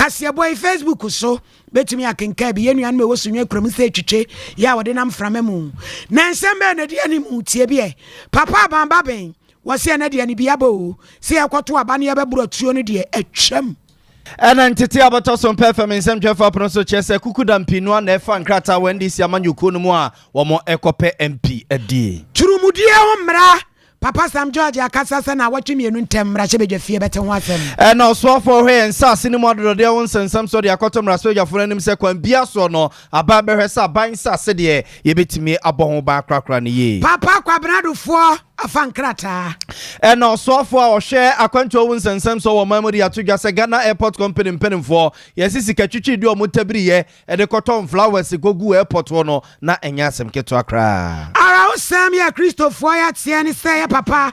Kasia boy Facebook so betumi akenka bi yenu an me wosunwe krom se twetwe ya wode nam framemu na nsembe na de ani mu tie bi papa bamba ben wose na de ani bi abo se yakoto aba ne yabeburo tuo ne de atwam ena ntete abato so perfect nsem twefa prono so chese kukuda mpinu na efa nkrata wendi si amanyuko no mu a wo mo ekope MP adi turumudie ho mra Papa Sam George akasasa na watwemienu ntem mrache bedwafie bete ho asem na osofo hwe nsa sinimo adodode won sensam so de akotom raspeja nim se kwan bia so no aba behwe sa ban sa se de yebetimi aboho ba akrakra ne ye Papa kwabnadofo afankrata na osofo a ohwe akwanto won sensam so wo mamuri atodwa se Ghana Airport Company mpenimfo yesisi katwitwi de omotabiriye e de cotton flowers gogu airport wo no na enya asem keto akra ara osam ya Christopher ya tiani se papa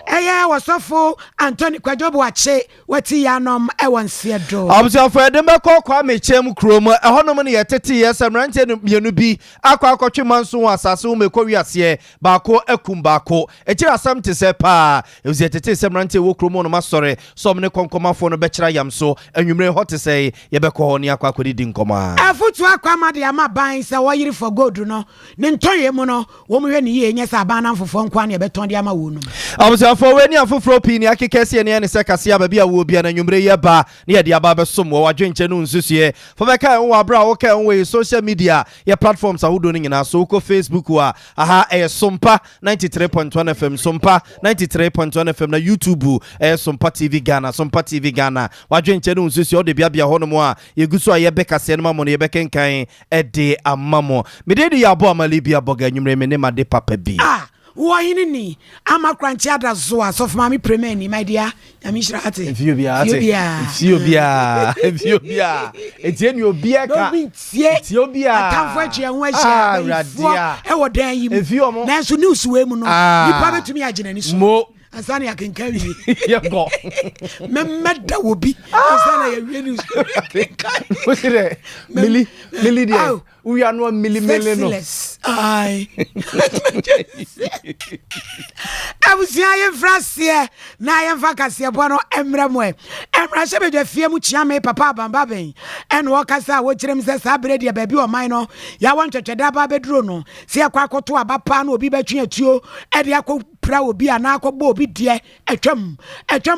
eye wasofo Anthony Kwajobo ache wati yanom ewonse do obusafo edembe kwa mechem krom ehonom ne yetete yesamrante mienu bi akwa manso asase wo mekwa ase baako akum baako ekira asam te se pa euzetete semrante wo krom no masore som ne konkomafo no bekira yamso anwumre hote se yebekọ ho ne akwa kodidi nkoma afutu akwa made ama ban se wo yiri for gold no ne ntoye mu no wo mu hwe ne ye nyesa ban na mfofo nkwa ne beton de ama wo no obusafo we ni afoforo pi ni akekese ne se kase ababia wo bia na nwumre ye ba ne ye de aba besom wo wadwenche no nsusuye for beka wo abra wo ka wo social media ya platforms ahodo no nyina so ko Facebook wa aha Sompa 93.1 FM Sompa 93.1 FM na YouTube Sompa TV Ghana Sompa TV Ghana wadwenche no nsusuye o de bia hono mo a yeguso a ye beka se no mamo ne ye bekenkan e de amamo me de ya bo amali bia boga nwumre me ne ma de papa bi Wahini ama kranchi ada zoa so for mami premier ni my dear amishra ate Ethiopia etieni obia ka Ethiopia atamfo atwe ho ahia e wodan yi na so news we mu no nipa betumi agena ni so asana yakenkawi yego memeda wobi asana ya wie news wosire mili dia we are no mili no ai abusia ye frasie na ye vakase bono emremwe emra shebedwa fie mu chiame papa bamba ben en wo kasa wo kirem se sabre dia baby o man no ya won twetweda ba beduro no se yakwa akoto abapa na obi betwe atuo e de akọ pra obi ana akọgba obi die atwam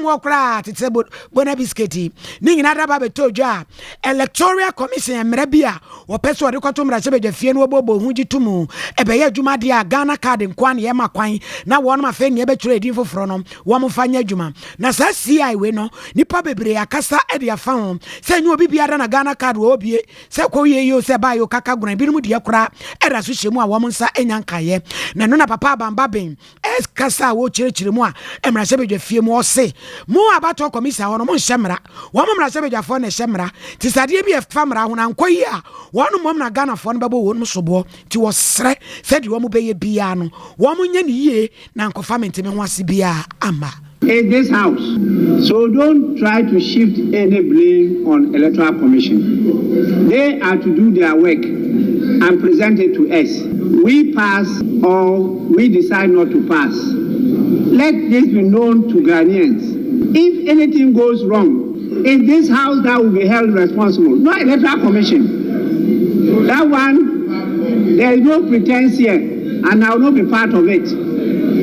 wo kra tete bona biscuiti ni nyina da ba betodwa electoral commission emra bia wo peso de koto mra shebedwa fie no obobo hu gitumu ebe ye adwuma dia Ghana card nkwan ye makwan na won ma fe ne betwere edin foforo no wo mo fanya adwuma na sa CI we no nipa bebre akasa e de afa ho se nyu obi biara na Ghana card wo obie se ko ye yo se ba yo kaka guna bi mu de kora era so hyemu a wo mo nsa enyankaye na no na papa bamba ben kasa wo chirechire mu a emra sebedwa fie mu ose mu abato komisa ho no mo nhyemra wo mo mra sebedwa fo na hyemra ti sade bi famra ho na nkoyi a wo no mo na Ghana fo no bebo wo no sobo ti wo sre said wo mo beye bia no wo mo nya ne yie na nkofa menteme ho ase bia ama in this house. So don't try to shift any blame on Electoral Commission. They are to do their work and present it to us. We pass or we decide not to pass. Let this be known to Ghanaians. If anything goes wrong, in this house that will be held responsible, not Electoral Commission. That one, there is no pretense here, and I will not be part of it.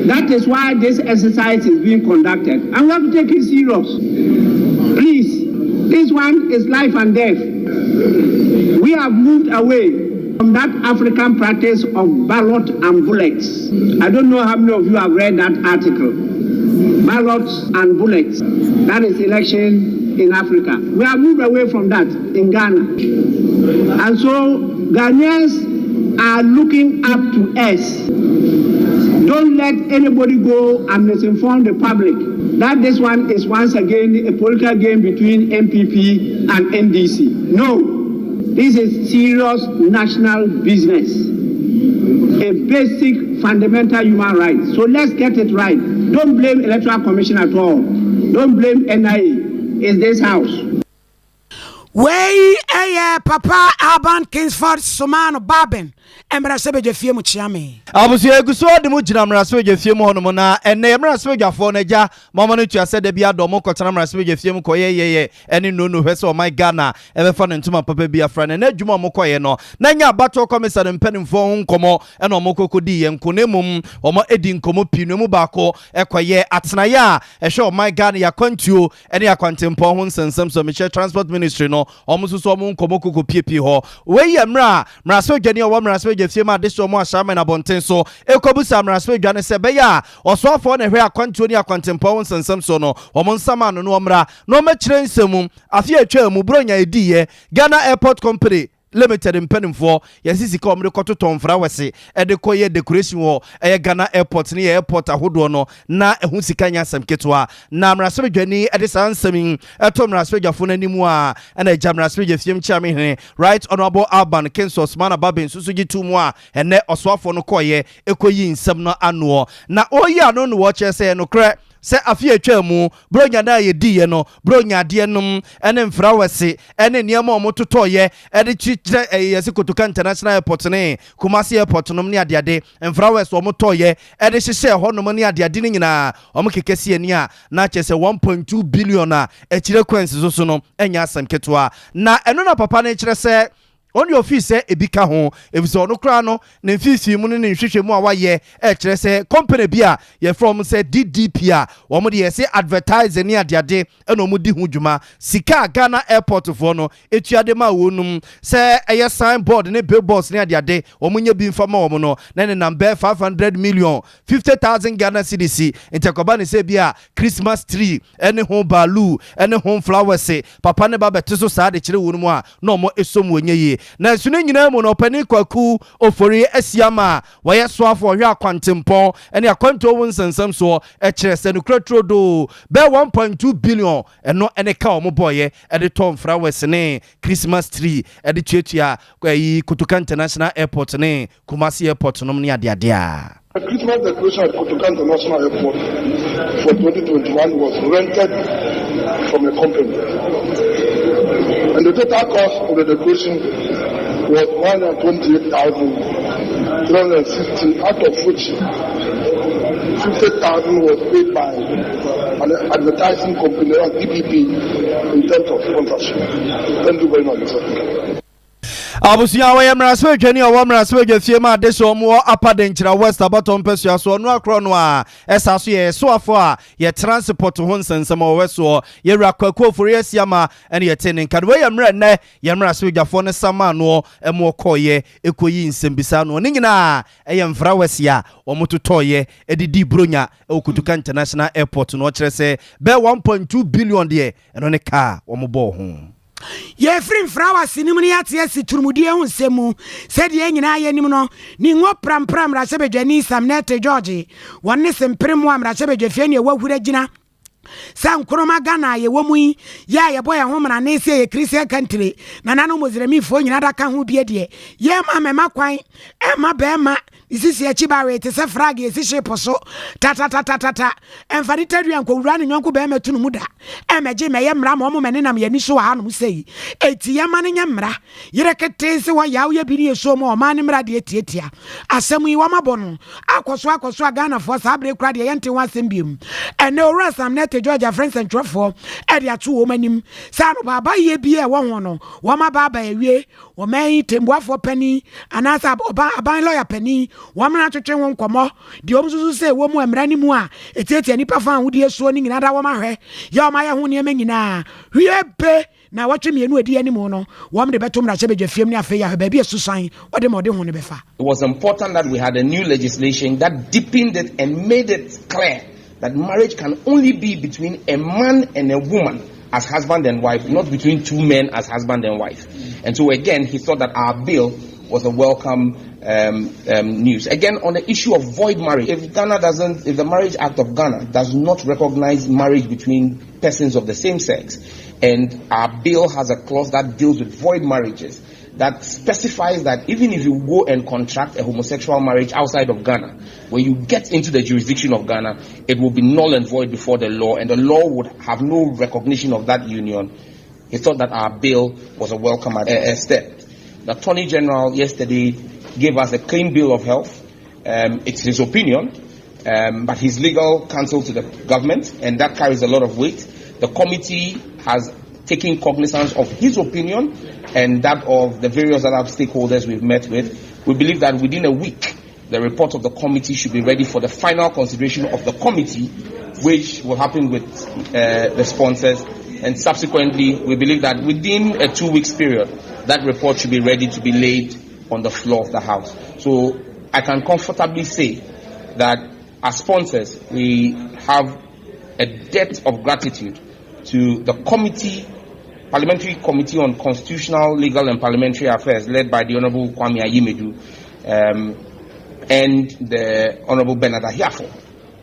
That is why this exercise is being conducted. And we have to take it serious. Please, this one is life and death. We have moved away from that African practice of ballot and bullets. I don't know how many of you have read that article. Ballots and bullets. That is election in Africa. We have moved away from that in Ghana. And so Ghanaians are looking up to us. Don't let anybody go and misinform the public that this one is once again a political game between MPP and NDC. No, this is serious national business, a basic fundamental human right. So let's get it right. Don't blame Electoral Commission at all. Don't blame NIA. It's this house. Way papa Aban Kingsford Somano Babin Emra Sebeje fie mu chiame abusu eguso de mu gina mra Sebeje fie mu hono na enne mra Sebeje afo na ja mama no tua se de bia do mo kotana mra Sebeje fie mu koye eni no hwese o my Ghana ebe fa no ntuma papa bia fra na adwuma mo koye no na nya battle commissar mpanimfo ho nkomo ena mo kokodi ye nkonemum o mo edi nkomo pinu mu baako ekoye atenaye a ehwe o my Ghana ya kwantuo ene ya kwantempo ho nsensem so me transport ministry no o mo suso mo nkomo koko piepie ho we ye mra Sebeje ne o mra Sebeje fie ma de so mo asama na bonten so ekobusa mra Sebeje ne se be ya osoafo na hwe akwantuo ne akwantempo ho nsensem so no o mo nsama no no mra no ma kire nsemu afie atwa mu bronya ediye Ghana Airport Company Limited mpanimfo yasisi ka omre kototo mfra wese ede koye decoration wo Ghana Airport ne airport ahodo no na ehu sika nya asem ketwa na mra Sebeje ni ede sansemi eto mra Sebeje fo nanimu a na eja mra Sebeje fiem chiame hene right honorable Alban Kinsos mana babin susugi tumu a ene osoafo no koye ekoyi nsem no ano na oyi ano no wo chese no kre se afie atwa mu bronya na ye die no bronya de nom ene mfra wese ene niam o mototoye ede chire yesi kotoka international airport ne Kumasi airport nom ne ade mfra wese o motoye ede hyehye ho nom ne ade ne nyina o mokekesi ani a na chese 1.2 billion a echire kwansi so no enya asem ketwa na eno na papa ne chire se on your office ebika ho ebiso no kra no na mfifi mu ne nhwehwe mu a waye kire se company bia ye from say DDP a wo mo de ye say advertise ne ade eno mu di ho dwuma sika Ghana Airport fo no etuade ma wonum se eye signboard ne billboards ne ade wo mo nya bi mfama wo mo no na ne number 500 million 50,000 Ghana cedis intekoba ne se bia Christmas tree ene ho balu ene ho flowers papa ne ba beteso saa de kire wonum a no mo esom wonye na sunu nyina mu no pani kwaku ofori asiama waye soafo hwe akwantempon ene akwanto won sansam so kire se no kratrodo be 1.2 billion eno ene ka o mo boye ede tom flowers ne Christmas tree ede tuatua yi Kotoka International Airport ne Kumasi Airport no ne ade a The Christmas decoration at Kotoka International Airport for 2021 was rented from a company. And the total cost of the decoration was 128,360, out of which 50,000 was paid by an advertising company like DPP in terms of sponsorship. Thank you very much. abusuya wa mra Sebeje ni o mra Sebeje fie ma de so mo apadenchira west abaton pesua so no akro no a esa so ye so afo a ye transport ho nsensem o weso ye rakwaku ofori asiama ene ye tenin kan we mra ne ye mra Sebeje fo ne sama no emo koye ekoyi nsembisa no ne nyina ye mfra wesia o mototoye edidi bronya e Kotoka International Airport no kire se be 1.2 billion de eno ne ka o mo bo ho ye free flower sinim ne ate si turmudie hu nsemu se de nyina ye nim no ni ngo prampram ra Sebeje ni Samnet George wonne sempremu amra Sebeje fie ne wahura gina San Kuroma Ghana ye womu ya ye boy ho mra na ese ye Christian country na nanu mozremi fo nyina da ka ho bie de ye ma mema kwan e ma be ma isisi e chibare te se frag ye sisi poso ta enfani taduan ko wura ne nyonko be ma tunu mu da e meje me ye mra mo me ne nam ye ni so ha no sei eti ye ma ne nya mra yire kete se wa yawo ye bi ni so mo ma ne mra de etietia asem yi wa mabono akoso Ghana for sabre kra de ye nte wa asem biem ene ora Samnet Georgia friends and trofo e de ato wo manim sa no baba ye bi e wo ho no wo ma baba ewie wo man tembuafo pani anasa oban lawyer pani wo mna twetwe won komo de omsusu se wo mu emra ni mu a etietie nipa fa ho de so ni nyina da wo ma hwe ya o ma ye ho ne nyina hwie be na watwe mienu edi ani mu no wo mde beto mra Sebeje fiem ni afa ya ba bi esusan wo de ho ne befa. It was important that we had a new legislation that deepened it and made it clear that marriage can only be between a man and a woman as husband and wife, not between two men as husband and wife. And so again, he thought that our bill was a welcome news. Again, on the issue of void marriage, if the Marriage Act of Ghana does not recognize marriage between persons of the same sex, and our bill has a clause that deals with void marriages, that specifies that even if you go and contract a homosexual marriage outside of Ghana, when you get into the jurisdiction of Ghana, it will be null and void before the law, and the law would have no recognition of that union. He thought that our bill was a welcome step. The Attorney General yesterday gave us a clean bill of health. It's his opinion, but he's legal counsel to the government, and that carries a lot of weight. The committee has taken cognizance of his opinion and that of the various other stakeholders we've met with. We believe that within a week, the report of the committee should be ready for the final consideration of the committee, which will happen with the sponsors. And subsequently, we believe that within a 2 weeks period, that report should be ready to be laid on the floor of the House. So I can comfortably say that as sponsors, we have a debt of gratitude to the committee, Parliamentary Committee on Constitutional, Legal and Parliamentary Affairs, led by the Honourable Kwame Ayimedu, and the Honourable Bernard Ahiafo,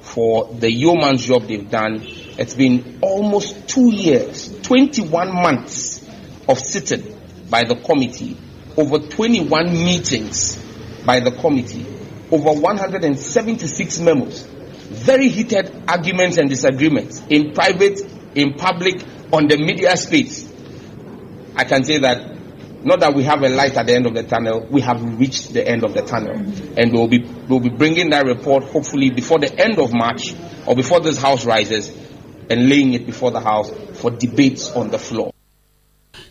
for the yeoman's job they've done. It's been almost 2 years, 21 months of sitting by the committee, over 21 meetings by the committee, over 176 memos, very heated arguments and disagreements in private, in public, on the media space. I can say that not that we have a light at the end of the tunnel, we have reached the end of the tunnel, and we'll be bringing that report hopefully before the end of March or before this House rises, and laying it before the House for debates on the floor.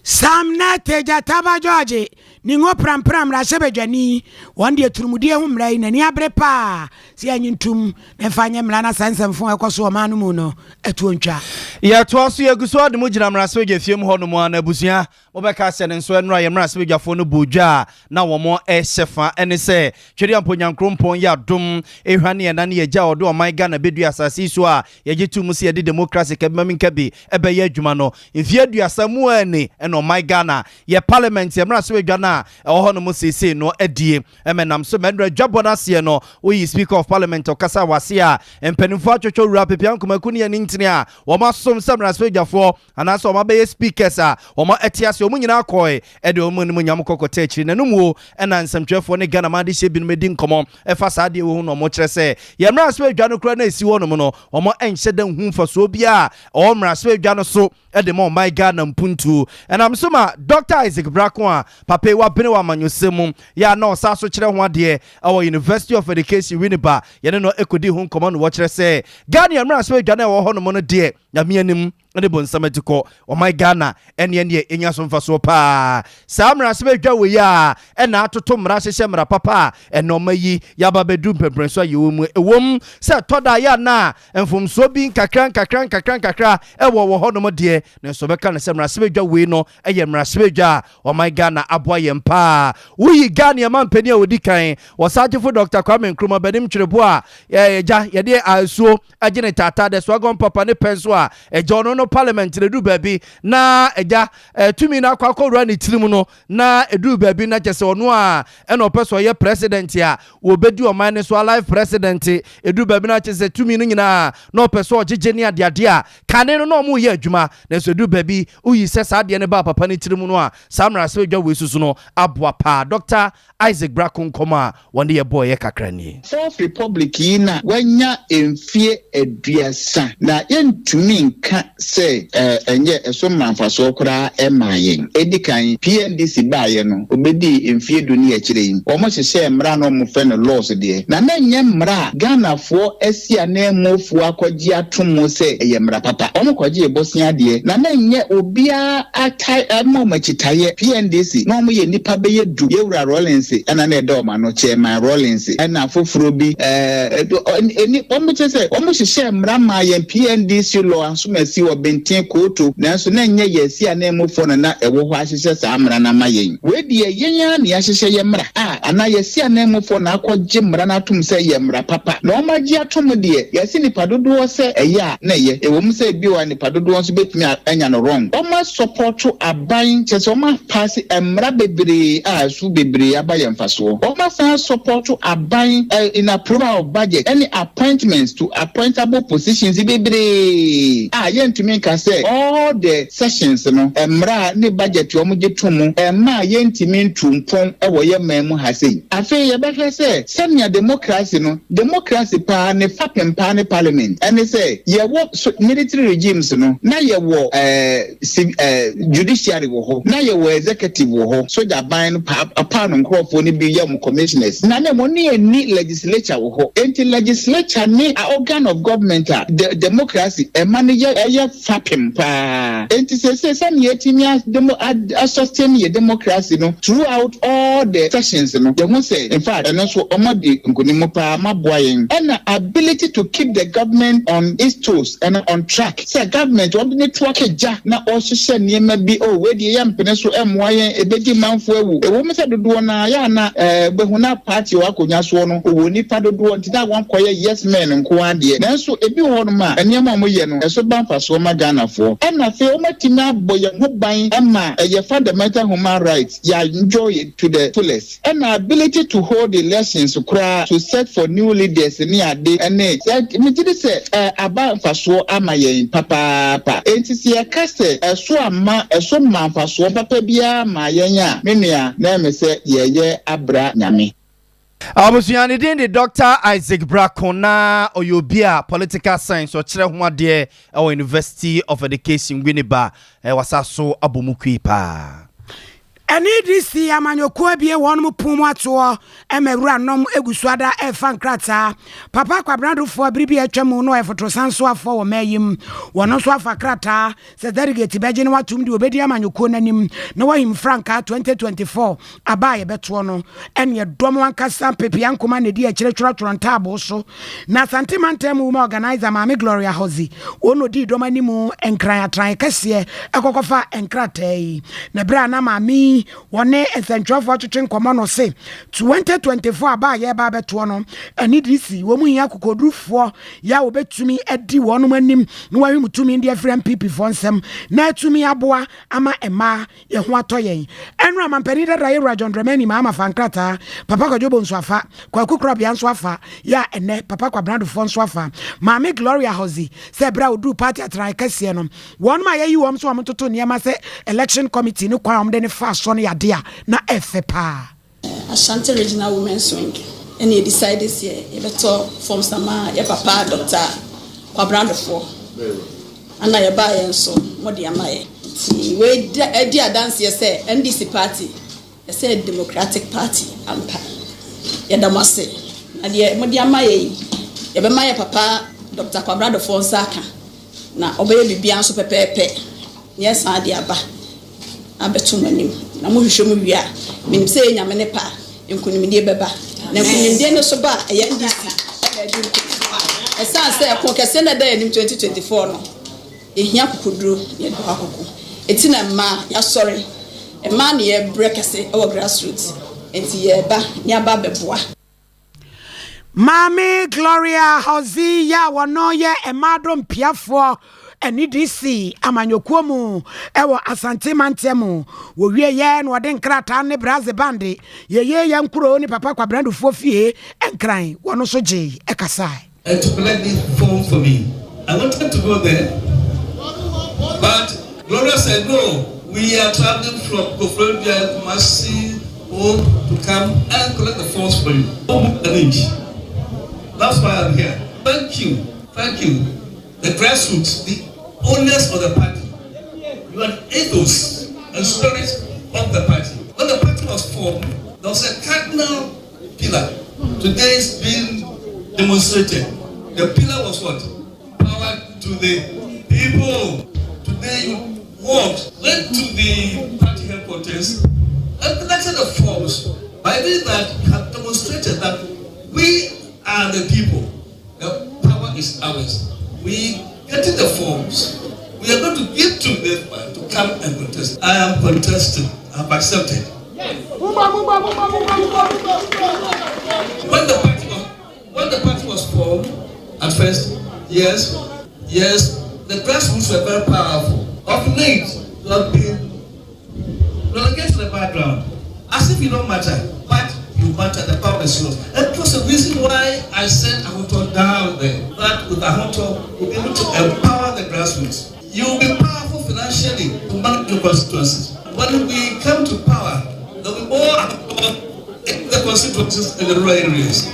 Samna teja taba George ningo pram rashebejani one day turumudie humrai na ni abrepa si anyintum na fanya mlana sansa mfun ekoso manu mu no etuontwa ya toaso ya guso ade mu gina mrasebeja fiem ho no mu na abusua mobeka se ne nso enra ya mrasebeja fo no bodwa na wo mo ehyefa ene se twede amponyankrompon ya dom ehwane ya na ne ya odo o my Ghana bedu asase so a ye getu mu se ye democracy kabimami nkabi ebe ya adwuma no mfie aduasa mu ani eno my Ghana ye parliament ya mrasebeja na ho no mu sese no adie emenam so medra dwabona se no we speaker of parliament okasa wase a empanimfo atwotwo wura pepia nkomakuni ya nintini a wo masom samra swejafo anaso wo mabe speakers a wo ma etiase wo nyina akoe ede wo mu nyam kokota akiri nanum wo ena nsamtwefo ne Ghana ma de hye binu medi nkomo efa saade wo hu no mo kire se ye mra swejwa no kura na esi wo no no wo mo enhye dan hu mfaso bia o mra swejwa no so ede mo my Ghana mpuntu enam so ma Dr. Isaac Brako a papa wa bene wa manyosem ya na osaso kire ho ade our University of Education Winneba ye no ekodi hu nkomo no wo kire se Ghana mra swejwa na wo ho no de nyamianim ene bonsametiko o my Ghana ene enya so mfaso pa samra sebedwa we ya ena atoto mra hyehye mra papa eno mayi ya babedu mpemprenso ayewom ewom se toda ya na mfomso bi kakran ewo ho no de ne so beka ne semra sebedwa we no eye mra sebedwa o my Ghana aboa yempa wuyi Ghana mampani a odikan wasajefo Dr. Kwame Nkrumah benim twirebo a ja ye de aso agene tata de so agon papa ne penso a ejo no parliament le du baby na eja tumi na akwa ni tirimu no na edu baby na chese ono a eno peso ye president ya obedi o man so live president edu baby na chese tumi no nyina na peso ogege ni ade a kane no mu ye adwuma na so edu baby uyi se sa ade ne ba papa ni tirimu no a samra se dwa we susu no aboa pa Dr. Isaac Brako nkoma wonde ye boy ye kakrani Fourth Republic ina wanya emfie eduasa na yentumi nka se enye eso manfaso kura emayen edikan PNDC baaye no obedi emfie duni akire yi omo hyehye mra no mo fe no laws de na nye mra Ghana fo asia na mofu akogye atomo se eye mra papa omo kogye bosia de na nye obia atai emo machitaye PNDC no mo ye nipa be ye du yewura Rollins ana na edo ma no chairman Rollins ana foforo bi eni omo chese omo hyehye mra ma ye PNDC law ansumasi wo benten koto nanso na nye yesi ana emofo na ewo ho ahyehye sa amra na mayen we de yenya na ahyehye ye mra ana yesi ana emofo na akogye mra na atum se ye mra papa na o magye atom de yesi ni padodo se eya na ye ewo mu se bi wa ni padodo so betumi anya no wrong o ma support aban chese o ma pass emra bebre su bebre abaye mfaso o ma san support aban in approval of budget any appointments to appointable positions bebre yentumi yentimi ka say all the sessions no emra ne budget omo getumu ma yentimi ntumpon ewo ye mamu ha sei afi ye be say senior democracy no democracy pa ne fapem pa ne parliament and say ye wo military regimes no na ye wo judiciary wo ho na ye wo executive wo ho so da ban pa no nkrofo ne bi ye mo commissioners na ne mo ne ni legislature wo ho enti legislature ni a organ of government the democracy man ye fapem pa enti say senior yetimi sustain ye democracy no throughout all the sessions no they won't say in fact and also omodi nkunimo pa maboyen and ability to keep the government on its toes and on track say government want need to work ja na o hye niema bi o we de yam pene so emoyen ebedi manfo ewu ewo me say dodo na ya na behuna party wa konya so no o ni pa dodo ntida wan koye yes men nko ade na so ebi ho no ma niema mo ye no eso banfa so ma Ghana for and na fe o matima boye ho ban ama ye fundamental human rights ya enjoy it to the fullest and ability to hold elections to set for new leaders ni ade ene me did say aba faso ama yen papa enti se ya kase eso ama eso manfaso papa bia ma yen a me nua na me say ye abra nyame Abusuani de Dr. Isaac Brakona Oyobia political science or chere ho ade University of Education Winneba wasaso abomukwi pa Ani disi amanyokuo bie wonum pumu ato emewura nom egusuada efankrata papa kwabrandofo abribi atwam no efotosanso afo wo mayim wono so afakrata se delegate beje ne watum de obedi amanyokuo nanim na wahim franka 2024 abaye beto no enye dom wankasa pepia nkoma ne di akire trontaabo so na santimantem woman organizer Mami Gloria Hozi wono di dom animu enkran atran kase ekokofa enkrata yi na bra na mami wone essential twetwen komo no se 2024 aba ye ba beto no ani disi wo mu hia kokodrufo ya obetumi edi wono anim no wa hwemutumi ndi afrem PP for nsem na atumi aboa ama ema ye ho atoyen enra mampani da ye Rajon Dramani ma fankrata papa Kojobo nso afa kwa kukura bia nso afa ya ene papa kwa brand fo nso afa Mami Gloria Hozi se bra odu party atran kase no won ma ye yi wom so amtoto niema se election committee no kwa omde ne fa so no yadea na efepa Ashanti Regional Women's Wing and you decide this year you better form some your papa Dr. Kwabrandofo and I buy and so what the am I we dear dance you say NDC party I said Democratic Party ampa yadamase and ye what the am I you be my papa Dr. Kwabrandofo saka na obey bibia so pepepe yes and the aba abetumanim na mo hwehwe mu wia menim sey nyame ne pa nkunimdie beba na nkunimdie no so ba eya ndisi esa se ko kese na da enim 2024 no ehia kokoduro ye do akoko etina ma ya sorry e ma ne ye brekese e wo grassroots enti ye ba nya ba beboa Mami Gloria Hozi ya wono ye emadom piafo eni disi amanyokuo mu ewo Asante Mantemu wo wie ye no de nkrata ne braze bande ye nkuro ni papa Kwabrandofo fie enkran wono so je ekasai and to collect this form for me. I wanted to go there, but Gloria said no, we are traveling from Kofrodia, Kumasi, home to come and collect the forms for you. That's why I'm here. Thank you. The grassroots, the owners of the party, you are ethos and spirit of the party. When the party was formed, there was a cardinal pillar. Today it's being demonstrated. The pillar was what? Power to the people. Today you went to the party headquarters and collected the forms. By doing that, you have demonstrated that we are the people. The power is ours. We getting the forms. We are going to give to them to come and contest. I am contesting. I have accepted. When the party was formed, at first, yes, the grassroots were very powerful. Of late, you have been relegated to the background, as if you don't matter, but you matter. The power is yours. And it was the reason why I sent Ahonto down there. That with Ahonto, we'll be able to empower the grassroots. You constituencies. When we come to power, there will be more in the constituencies in the rural areas.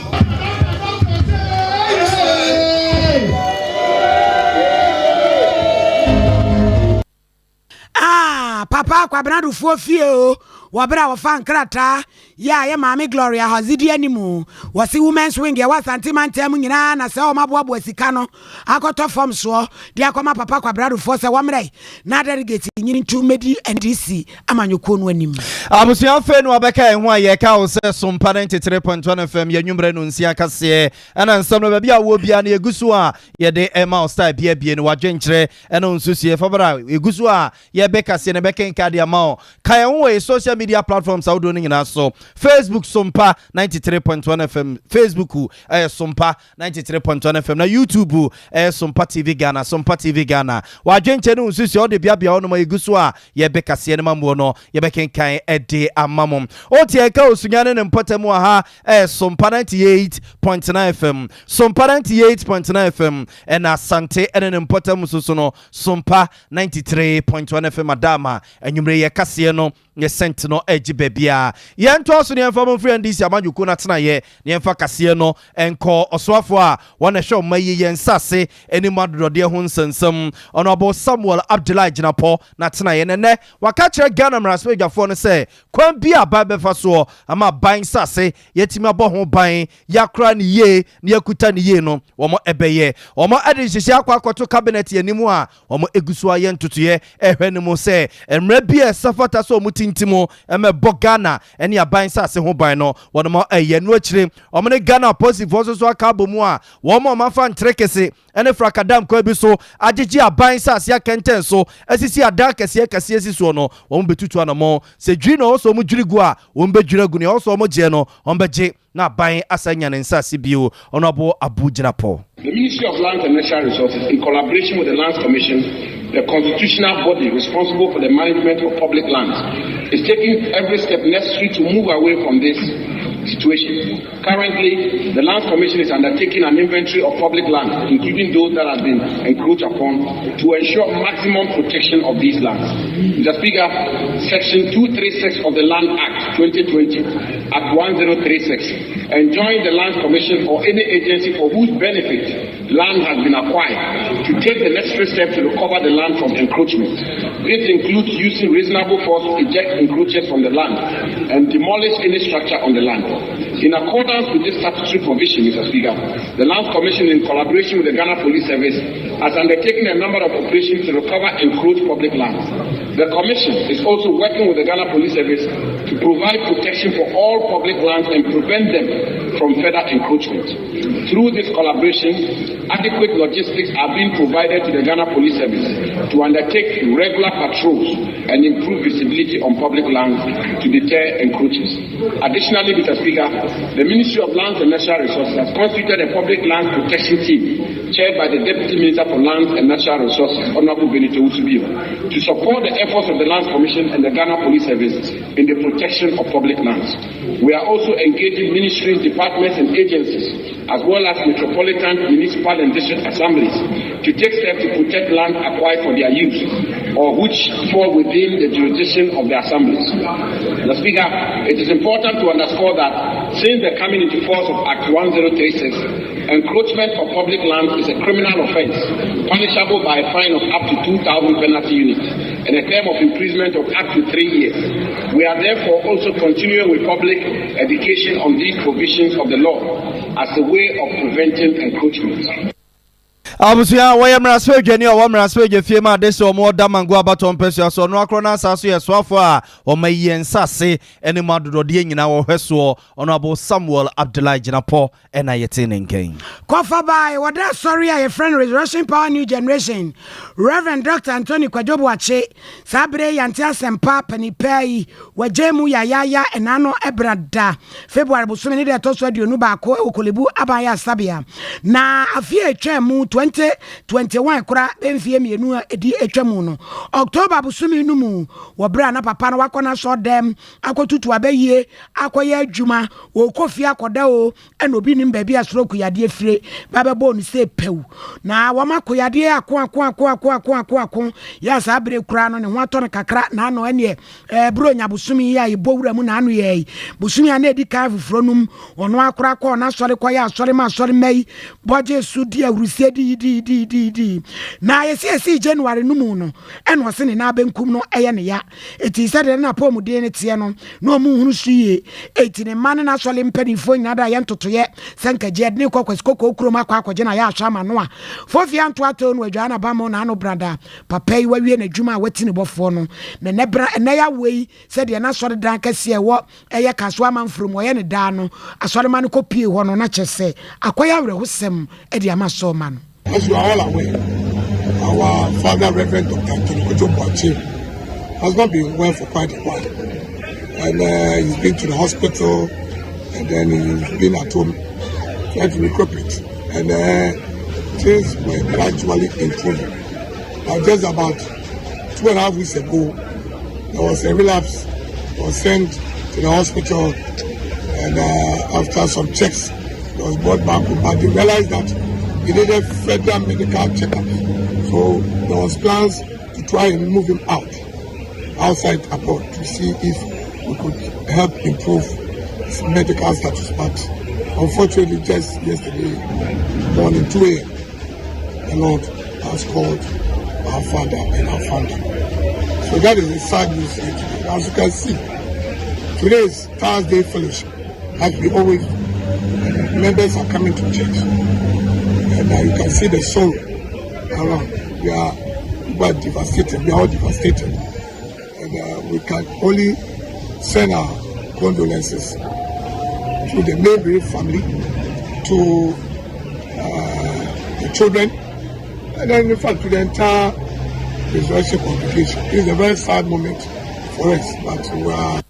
Papa Kwabradu Fofio, Wabra fan krata, ya mami Gloria Hazidi animu, wasi women's wing, ya was antimantemina, na se o mabwabu esikano, akoto form so, dia koma Papa Kwabradu Fosa wamre, na delegate nyini tu medi NDC, amanyukunu enimu. Abusian fenu abeka enwa ye ka o se Sompa 93.1 FM ye nwumre no nsia kase ana nsam no bia wo bia na egusu a ye de ema style bia no wadwenkyere ena nsusie fabra egusu a ye beka se ne beka nka de ama o kan wo social media platforms audio no nyina so Facebook Sompa 93.1 FM, Facebook Sompa 93.1 FM, na YouTube Sompa TV Ghana, Sompa TV Ghana. Wadwenkyere no nsusie o de bia o no ma egusu a ye beka se ne mamu no ye beka nkan de amamom otie ka osunyane ne mpotemu aha Sompa 98.9 FM Sompa 98.9 FM ena Asante ene ne mpotemu susu no Sompa 93.1 FM adama enwumre ye kase no ye sentino bebia ye nto aso ne mfa mo free ndisi amanjuko na tena ye ne mfa kase no enko osoafo a wona hwe mayi ye nsase eni madodode ho nsensem Honorable Samuel Abdullahi Jinapo na tena ye ne waka kire Ghana mraspe dwafo no se kwan bia ba befa so ama ban sase yetimi abo ho ban yakra ne ye ne yakuta ne ye no womo ebeye womo ade hyehyɛ akwakoto cabinet yanimu a womo egusu aye ntotoye ehwe ne mo se emra bia safata so mutintimo emebo Ghana ene aban sase ho ban no wono eye no akire womo ne Ghana positive voice so aka bomu a womo mafa ntrekese ene frakadam kwa bi so agyeji aban sase akenten so asisi ada kase asiso no womo betutu anamo se dwi no so mu dwirigu a wombe dwiragu ne so mo je no ombeje na ban asanya ne nsase bio Honorable Abu Jinapo. The Ministry of Land and Natural Resources, in collaboration with the Lands Commission, the constitutional body responsible for the management of public lands, is taking every step necessary to move away from this situation. Currently, the Lands Commission is undertaking an inventory of public lands, including those that have been encroached upon, to ensure maximum protection of these lands. Mr. Speaker, Section 236 of the Land Act 2020, Act 1036, enjoins the Lands Commission or any agency for whose benefit land has been acquired to take the necessary steps to recover the land from encroachment. This includes using reasonable force to eject encroachers from the land and demolish any structure on the land. In accordance with this statutory provision, Mr. Speaker, the Lands Commission, in collaboration with the Ghana Police Service, has undertaken a number of operations to recover encroached public lands. The Commission is also working with the Ghana Police Service to provide protection for all public lands and prevent them from further encroachment. Through this collaboration, adequate logistics are being provided to the Ghana Police Service to undertake regular patrols and improve visibility on public lands to deter encroachers. Additionally, Mr. Speaker, the Ministry of Lands and Natural Resources has constituted a public land protection team chaired by the Deputy Minister for Lands and Natural Resources, Honorable Benito Usubio, to support the efforts of the Lands Commission and the Ghana Police Service in the protection of public lands. We are also engaging ministries, departments and agencies, as well as metropolitan, municipal and district assemblies, to take steps to protect land acquired for their use or which fall within the jurisdiction of the assemblies. Mr. Speaker, it is important to underscore that since the coming into force of Act 1036, encroachment of public land is a criminal offence punishable by a fine of up to 2,000 penalty units and a term of imprisonment of up to 3 years. We are therefore also continuing with public education on these provisions of the law as a way of preventing encroachment. Abusuya waya mraswe dwani o mraswe dwe fie ma de so mo da mango abaton pesu so no akro na asaso ye soafo a o mayi nsase ene madodode nyina wo hweso Honorable Samuel Abdullahi Jinapo ena yete nenken kofa bai wada sorry a friend Resurrection Power New Generation Reverend Dr. Anthony Kwajobu Ache sabre yanti asempa panipai wajemu yaya enano ebrada February busumi ne de toso aduonu ba ko okolebu abaya sabia na afie twemu 2021 kora emfie mienu edi etwamu no October busumi no mu wo bra na papa no wakona so dem akotutu abayie akoye adwuma wo kofi akoda o ena obi nim ba bi asroku yade afire babebo no se pew na wo makoyade ako ya sa abre kura no ne ho ato no kakra na no ene bro nya busumi ya ibowura mu na anu ye busumi ana edi ka fufuro num ono akora ko na sori ko ya sori ma sori mai boje su di awrusie di na yesi January numu no eno wose ne na benkum no eye ne ya eti sade na pom de ne tie no no mu hunu suye eti ne man na sori mpanifo nyina da ye ntotoye senka je ne kokoko kroma akwaje na ya ahama no a fofi anto ato no adwana ba mo na no brada papa yi wawie na dwuma a wati ne bofo no ne bra ne ya wei sade na sori dan kase wo eye kaso amanfrom wo ye ne da no asori man ko pie ho no na chese akoya wre hosem e di ama so man. As you are all aware, our father, Reverend Dr. Anti-LGBTQ has not been well for quite a while. And he's been to the hospital, and then he's been at home trying to recuperate. And things were gradually improving. Now, just about 2.5 weeks ago, there was a relapse. He was sent to the hospital, and after some checks, he was brought back. But they realized that he needed further medical checkup. So there was plans to try and move him outside abroad to see if we could help improve his medical status. But unfortunately, just yesterday morning, 2 a.m., the Lord has called our father and our founder. So that is the sad news here today. As you can see, today is Thursday fellowship. As we always, members are coming to church. And you can see the sorrow around. We are devastated. We are all devastated. And we can only send our condolences to the Maybury family, to the children, and then in fact to the entire resurrection congregation. It is a very sad moment for us, but we are.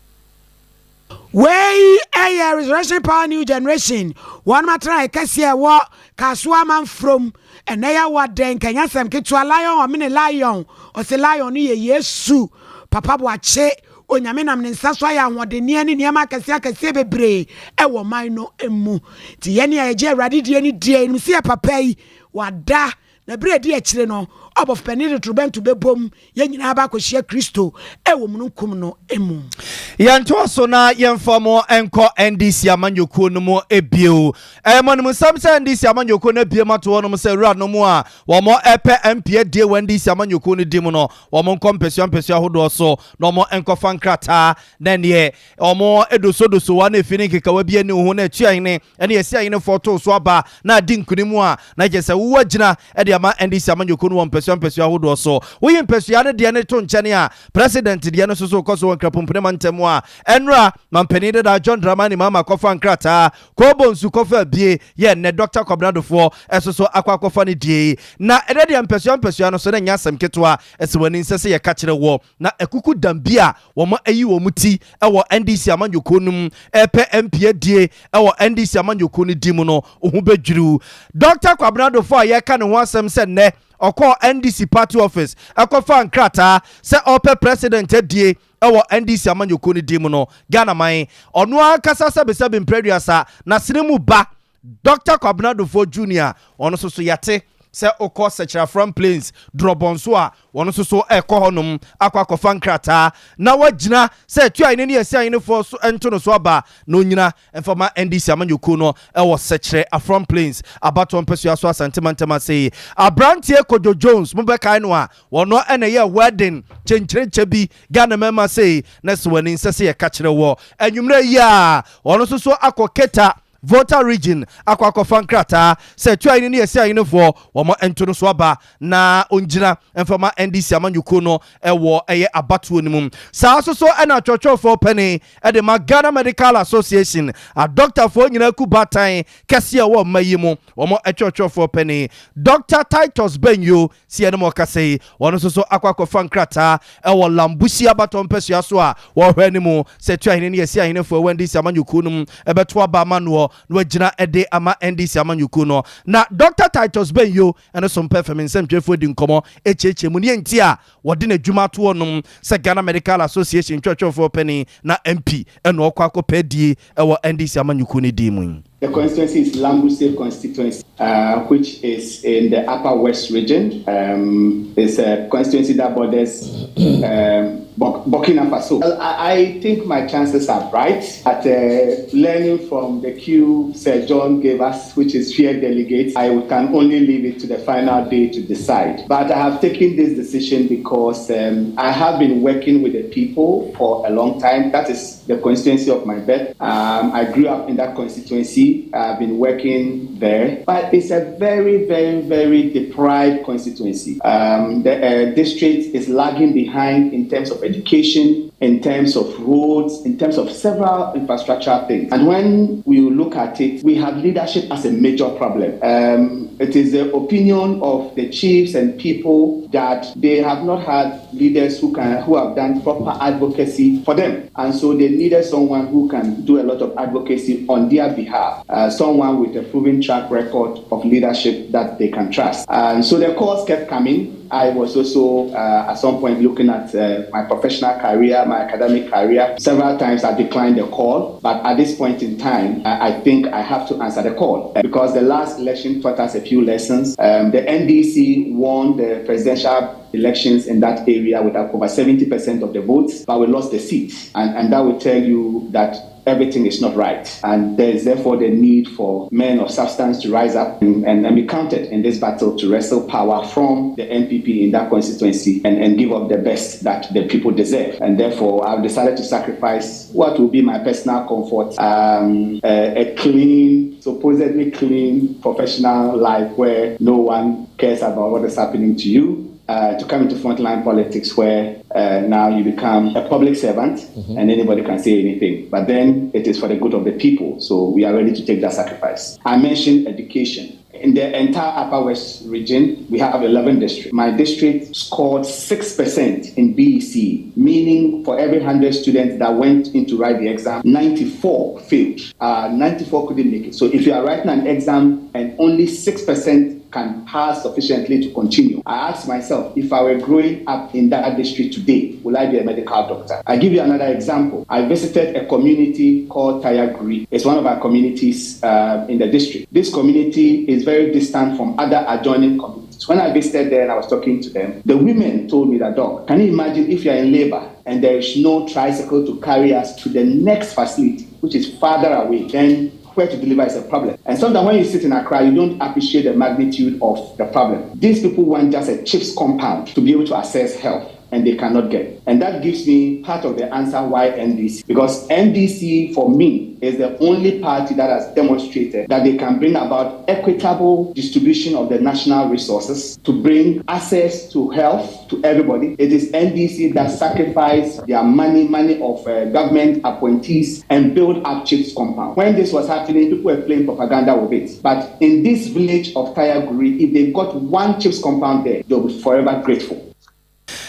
Way a resurrection power new generation. One matter I can see a walk, Kasua man from, and they are what then can you some get to a lion or mini lion or say lion ye su papa wache onyame nam ne nsaso ya nwode ne ani ne makase akase bebre e wo man no emu ti ye ne aje awrade die ni die nim se papa yi wada na bre die akire no of penny to bem to be bom ye nyina ba ko hia Kristo e wo mununkum no emu yanto so na yemfamo enko NDC amanyoku no mo ebio monum samsa NDC amanyoku no ebie mato no se ra no mo a wo mo epe MP die NDC amanyoku no dim no wo mo kompesio ahodo so no mo enko fankrata na ne wo mo edoso wa na efini keka wa bia ne ho na atuan ne ene yesi ayene foto so aba na di nkunimu a na je se wo agina e de ama NDC amanyoku no wo mpesio ahodo so wo yempesio ade de ne to nchane a president de ne so koso wonkrapompene mantem a enra mampeni da John Dramani mama kofa nkrata ko bonsu kofa bie ye ne Dr. Kwabnadofo esoso akwakofa ne die na ede de mpesio no so na nyasem ketwa esewani nsese ye ka kire wo na ekuku dambia wo ma ayi wo muti ewo NDC amanyokonum epe MP die ewo NDC amanyokonu dimu no ohu bedwuru Dr. Kwabnadofo ye ka ne ho asem se ne oko NDC party office akofa nkrata se ope president die ewo NDC amanyokonu dimu no Ghana man ono akasa sabe mpreduasa na sinemu ba Dr. Kwabnadofo Junior ono so yate se okọ sechira from plains drobonso a wono so ekọ honum akwakofa nkrata na wagina se tua ine ne yesi ine fo so ento no so aba no nyina enfama NDC amanyoku no ewo sechire from plains abato mpesu aso asantema sei abrantie Kojo Jones mobeka no a wono ene ye wedding chenchire bi Ghana mema sei na se wani nsese ye ka kire wo anwumre yi a wono so akoketa voter region akwakofa nkrata se tua ine ne yesi ine fo womo ento no so aba na onjina enfama NDC amanyoku no ewo eye abatuo ni mum sa so ena chochofo pani e de Ghana Medical Association a doctor fo nyina ku batan kese wo mayimu womo chochofo pani Dr. Titus Benyo si ene mo kase wono so akwakofa nkrata ewo lambusi abaton pesu aso a wo hwani mu se tua ine ne yesi ine fo NDC amanyoku no ebeto aba manuo so no wagina ede ama NDC amanyuku no na Dr. Titus Benyo ene Sompa FM nsem twefo di nkomo echeche mu ne nti a wode na dwuma to onom se Ghana Medical Association twetwefo pani na MP ene okwa akopedie ewo NDC amanyuku ne di mu. The constituency is Lambuse constituency, which is in the Upper West region. It's a constituency that borders Burkina Faso. Well, I think my chances are bright at learning from the cue Sir John gave us, which is fear delegates. I can only leave it to the final day to decide. But I have taken this decision because I have been working with the people for a long time. That is the constituency of my birth. I grew up in that constituency. I've been working there, but it's a very, very, very deprived constituency. The district is lagging behind in terms of education, in terms of roads, in terms of several infrastructure things. And when we look at it, we have leadership as a major problem. It is the opinion of the chiefs and people that they have not had leaders who have done proper advocacy for them. And so they needed someone who can do a lot of advocacy on their behalf, someone with a proven track record of leadership that they can trust. And so the calls kept coming. I was also at some point looking at my professional career, my academic career. Several times I declined the call, but at this point in time, I think I have to answer the call because the last election taught us a few lessons. The NDC won the presidential elections in that area with over 70% of the votes, but we lost the seat. And that will tell you that everything is not right. And there is therefore the need for men of substance to rise up and be counted in this battle to wrestle power from the NPP in that constituency and give up the best that the people deserve. And therefore, I've decided to sacrifice what will be my personal comfort, a clean, supposedly clean professional life where no one cares about what is happening to you. To come into frontline politics where now you become a public servant and anybody can say anything. But then it is for the good of the people. So we are ready to take that sacrifice. I mentioned education. In the entire Upper West region, we have 11 districts. My district scored 6% in BEC, meaning for every 100 students that went in to write the exam, 94 failed. 94 couldn't make it. So if you are writing an exam and only 6% can pass sufficiently to continue, I asked myself, if I were growing up in that district today, will I be a medical doctor? I give you another example. I visited a community called Tayaguri. It's one of our communities in the district. This community is very distant from other adjoining communities. When I visited there and I was talking to them, the women told me that, Doc, can you imagine if you're in labor and there is no tricycle to carry us to the next facility, which is farther away, then where to deliver is a problem. And sometimes when you sit in Accra, you don't appreciate the magnitude of the problem. These people want just a CHIPS compound to be able to assess health, and they cannot get. And that gives me part of the answer why NDC. Because NDC, for me, is the only party that has demonstrated that they can bring about equitable distribution of the national resources to bring access to health to everybody. It is NDC that sacrificed their money of government appointees and build up CHIPS compound. When this was happening, people were playing propaganda with it. But in this village of Tayaguri, if they got one CHIPS compound there, they'll be forever grateful.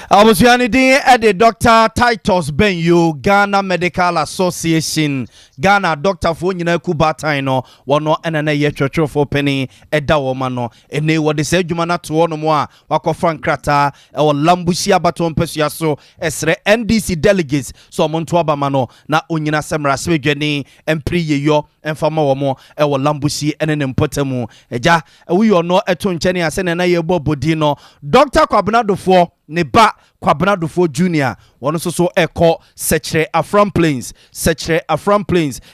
Abusuani din ede Dr. Titus Benyo Ghana Medical Association Ghana doctor fo nyina kubatan no wono enana ye twetwefo penny eda wo ma no ene wo de se adwuma na to no mo a wakofra nkrata e wo lambusi abato mpesua so esre NDC delegates so monto abama no na onyina semra sebedwani empri yeyo enfama wo mo e wo lambusi enene mpotamu eja we yo no eto nchene ase na ye bobodi no Dr. Kwabnadofo ne ba Kwabnadofo Junior wono so eko Sechere Afram Plains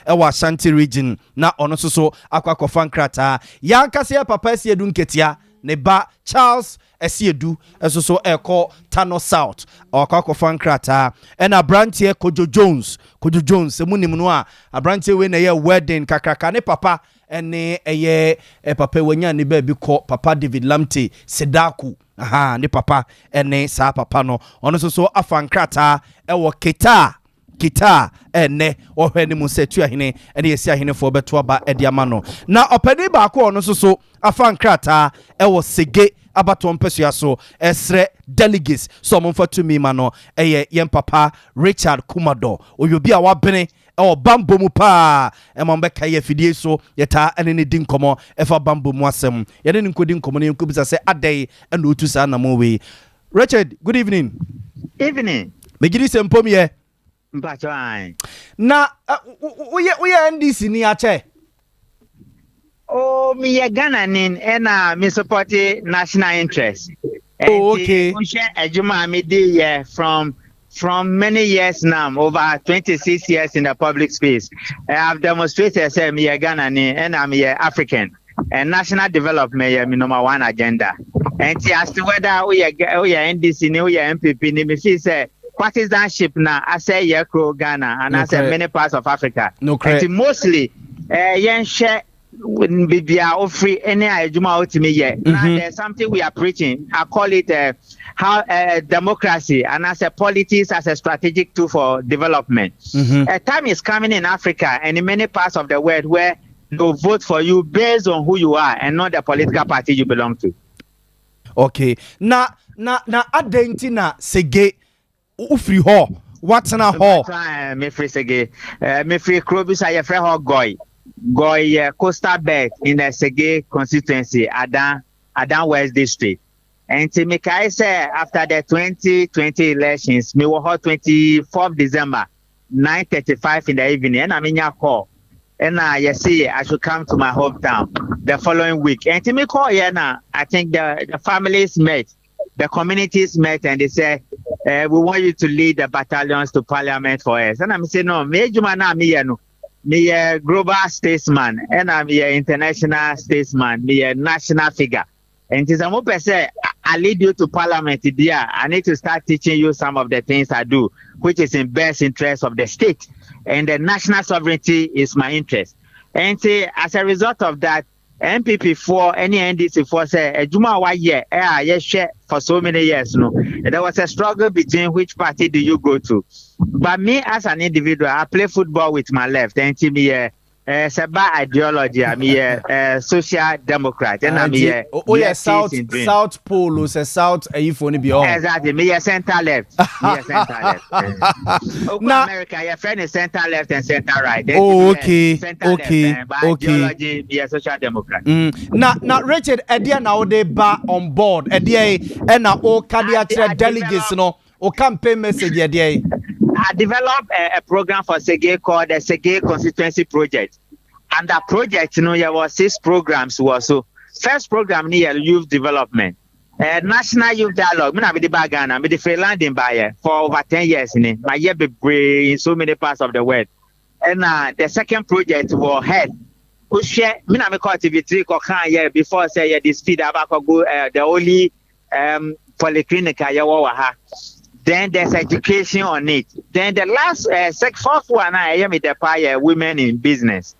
e wa Ashanti region na ono so akwakofa nkrata yankase papa esiedu nketia ne ba Charles esiedu so eko Tano South akwakofa nkrata ena brantie Kojo Jones emunim no a abrantie we na ye wedding kakraka ne papa ene eye papa wanya ne ba bi ko papa David Lamte Sedaku ne papa ene sa papa no ono so afankrata e wo Keta kita ene ohwe ni mu se tuahene ene yesi ahene fo beto aba ediama no na opani ba ko no so afa nkrata ewo sege abato mpesua so esre delegates so momfa tumi ma no eye yem papa Richard Kumado oyobi a wabene ewo bambo mu pa emambe kaye fidie so yeta ene ne din komo efa bambo mu asem yene ne nkodi nkomo ne nkobisa se adai ene otu sa na mo we. Richard, good evening. Evening. Megiri sempom ye. Mpachai. Na uye NDC ni ache. Oh, me ye Ghana nin ena me support national interest. Oh, okay. Ejuma me di from many years now, over 26 years in the public space. I have demonstrated say me ye Ghana nin ena me ye African. And national development is my number one agenda. And as to whether we are NDC, we are MPP, me feel say partisanship now. I say Ghana and I say many parts of Africa. No, and mostly, share be free any ajuma to me yet. Now there's something we are preaching. I call it how democracy and as a politics as a strategic tool for development. A time is coming in Africa and in many parts of the world where they'll vote for you based on who you are and not the political party you belong to. Okay. Na adentina sege ufri ho. What's na ho? Me free sege. Me free krobisa ye free ho goy. Goy coastal belt in the Sege constituency, Adan West District. And to me I say after the 2020 elections, me were 24th December, 9:35 in the evening, and I'm in your call. And you see, I should come to my hometown the following week. And to me call here now, I think the families met, the communities met, and they say, we want you to lead the battalions to Parliament for us. And I'm saying, no, me a global statesman, and I'm an international statesman, me a national figure. And it's a say, I lead you to Parliament dear. I need to start teaching you some of the things I do, which is in best interest of the state. And the national sovereignty is my interest. And as a result of that, MPP for any NDC for say Juma wa year share for so many years. No, there was a struggle between which party do you go to. But me as an individual, I play football with my left. And to me, Seba ideology, I'm a social democrat, and I'm a South Pole, South Ifoni beyond. Exactly, me a center left. Now America, your friend is center left and center right. Oh, okay. Ideology, be a social democrat. Now, Richard, Edia now they bar on board. Edia, and now all cardiac delegates, no, or campaign message, Edia. I developed a program for Sege called the Sege Constituency Project. And that project, there was 6 programs. So, first program near youth development. National Youth Dialogue. I'm the Bagana, I'm the freelancing buyer for over 10 years. My year be in so many parts of the world. And the second project was head. Who share, I'm called TV3 before say this feed about the only polyclinic. Then there's education on it. Then the last, fourth one, I am with the women in business.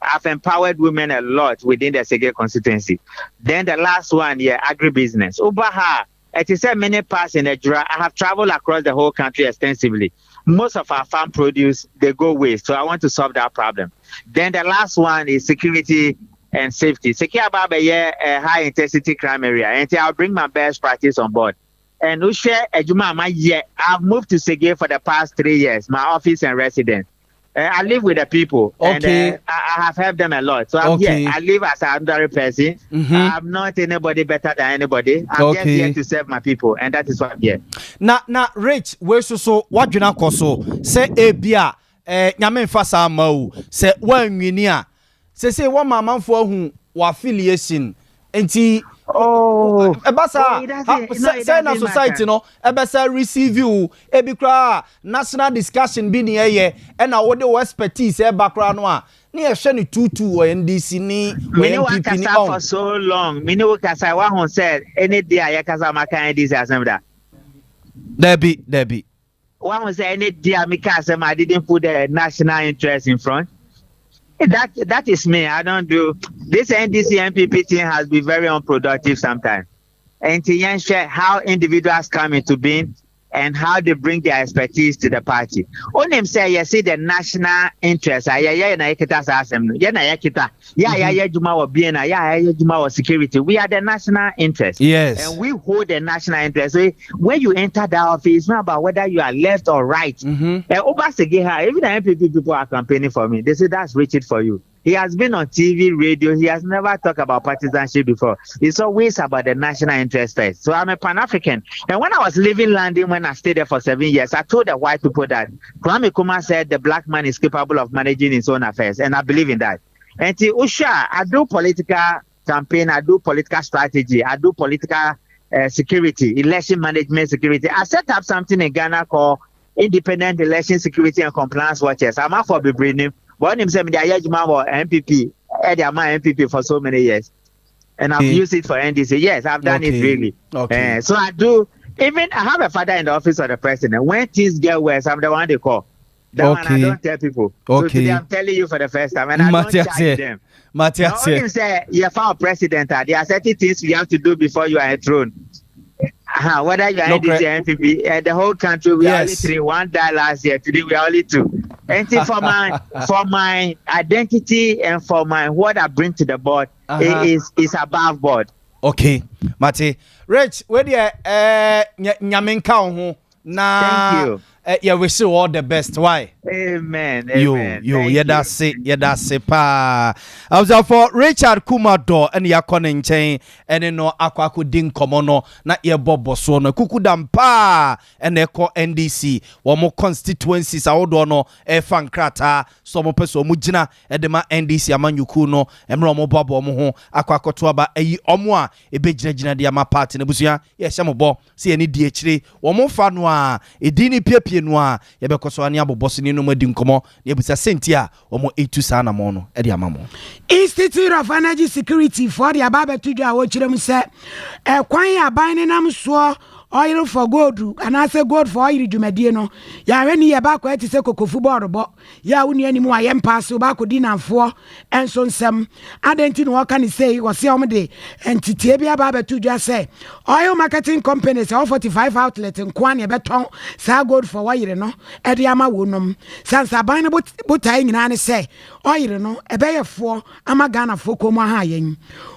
I've empowered women a lot within the Sege constituency. Then the last one, agribusiness. Ubaha, it is a many parts in the Jura. I have traveled across the whole country extensively. Most of our farm produce, they go waste. So I want to solve that problem. Then the last one is security and safety. Secure about a high intensity crime area. And I'll bring my best practice on board. And Ushe Ejuma, my year, I've moved to Sege for the past 3 years, my office and residence. I live with the people, and I have helped them a lot. So I'm here. I live as an ordinary person. I'm not anybody better than anybody. I'm just here to serve my people, and that is why I'm here. Now, Rich, where so what you now so say Abia, Yamen Fasa Mau, say one Guinea, say one man for whom affiliation, and say na society no ebesa receive you ebikra national discussion bi ne eye e na wo de expertise e bakra no a na ye hwe ni tutu o NDC ni MPP ni for so long me no kasa wa hon said any day I kasa maka NDC assembly Debbie wa hon say any day I kasa I didn't put the national interest in front. That is me. I don't do this. NDC MPP thing has been very unproductive sometimes. And to share how individuals come into being, and how they bring their expertise to the party. On him say, you see the national interest. Security. We are the national interest. Yes. And we hold the national interest. So when you enter that office, it's not about whether you are left or right. Even the MPP people are campaigning for me. They say that's Richard for you. He has been on TV, radio. He has never talked about partisanship before. It's always about the national interest first. So I'm a Pan-African. And when I was living in London, when I stayed there for 7 years, I told the white people that Kwame Nkrumah said the black man is capable of managing his own affairs. And I believe in that. And Usha, I do political campaign, I do political strategy, I do political security, election management security. I set up something in Ghana called Independent Election Security and Compliance Watchers. I'm out for the bringing. But him say me the MPP, MPP for so many years, and I've used it for NDC. Yes, I've done it really. Okay. So I do. Even I have a father in the office of the president. When things get worse, I'm the one they call. That one I don't tell people. So today I'm telling you for the first time, and I don't charge them. Matthias, him say you're for president. There are certain things you have to do before you are enthroned. Whether you are NDC, MPP, the whole country, we are only 3. One died last year. Today we are only 2. And for my identity and for my what I bring to the board, is above board. Okay, Mate. Rich, where do you Nyaminka na? Thank you. Yeah, wish you all the best. Why? Amen. Yeah, that's it. Pa. I was for Richard Kumado and Yakonin chain and no Aquaku Ding Komono, not your Bobo Sono, Kukudampa and Echo NDC, or more constituencies. I would know a fan crata, some person Mujina, Edema NDC, Amanyukuno, and Romo Bobo Moho, Aquacotuaba, a Omwa, a big Diama party, Nebusia, yes, Samobo, see any DHD, or more fanwa, a dini pepe. Noa yebekɔso ani abobosi ni no madi nkomo yebusa sentia omo etu sana mono e dia mamo Institute of Energy Security for the ababa tudwa wo kirem se kwan aban ne nam so oil for gold and I say gold for oil dwumadie no ya hwe ni ye ba kwa ti se kokofu borbo ya woni ani mu ayem pass ba ko dinanfo enso nsem adenti no waka ni say wo se omde entity bia ba tudwa say oil marketing companies all 45 outlets in kwan ye beton sa gold for oil no e de ama wonom sansa ban no botai nyina ne say oil no e be yefo ama Ghana fo komo ha yen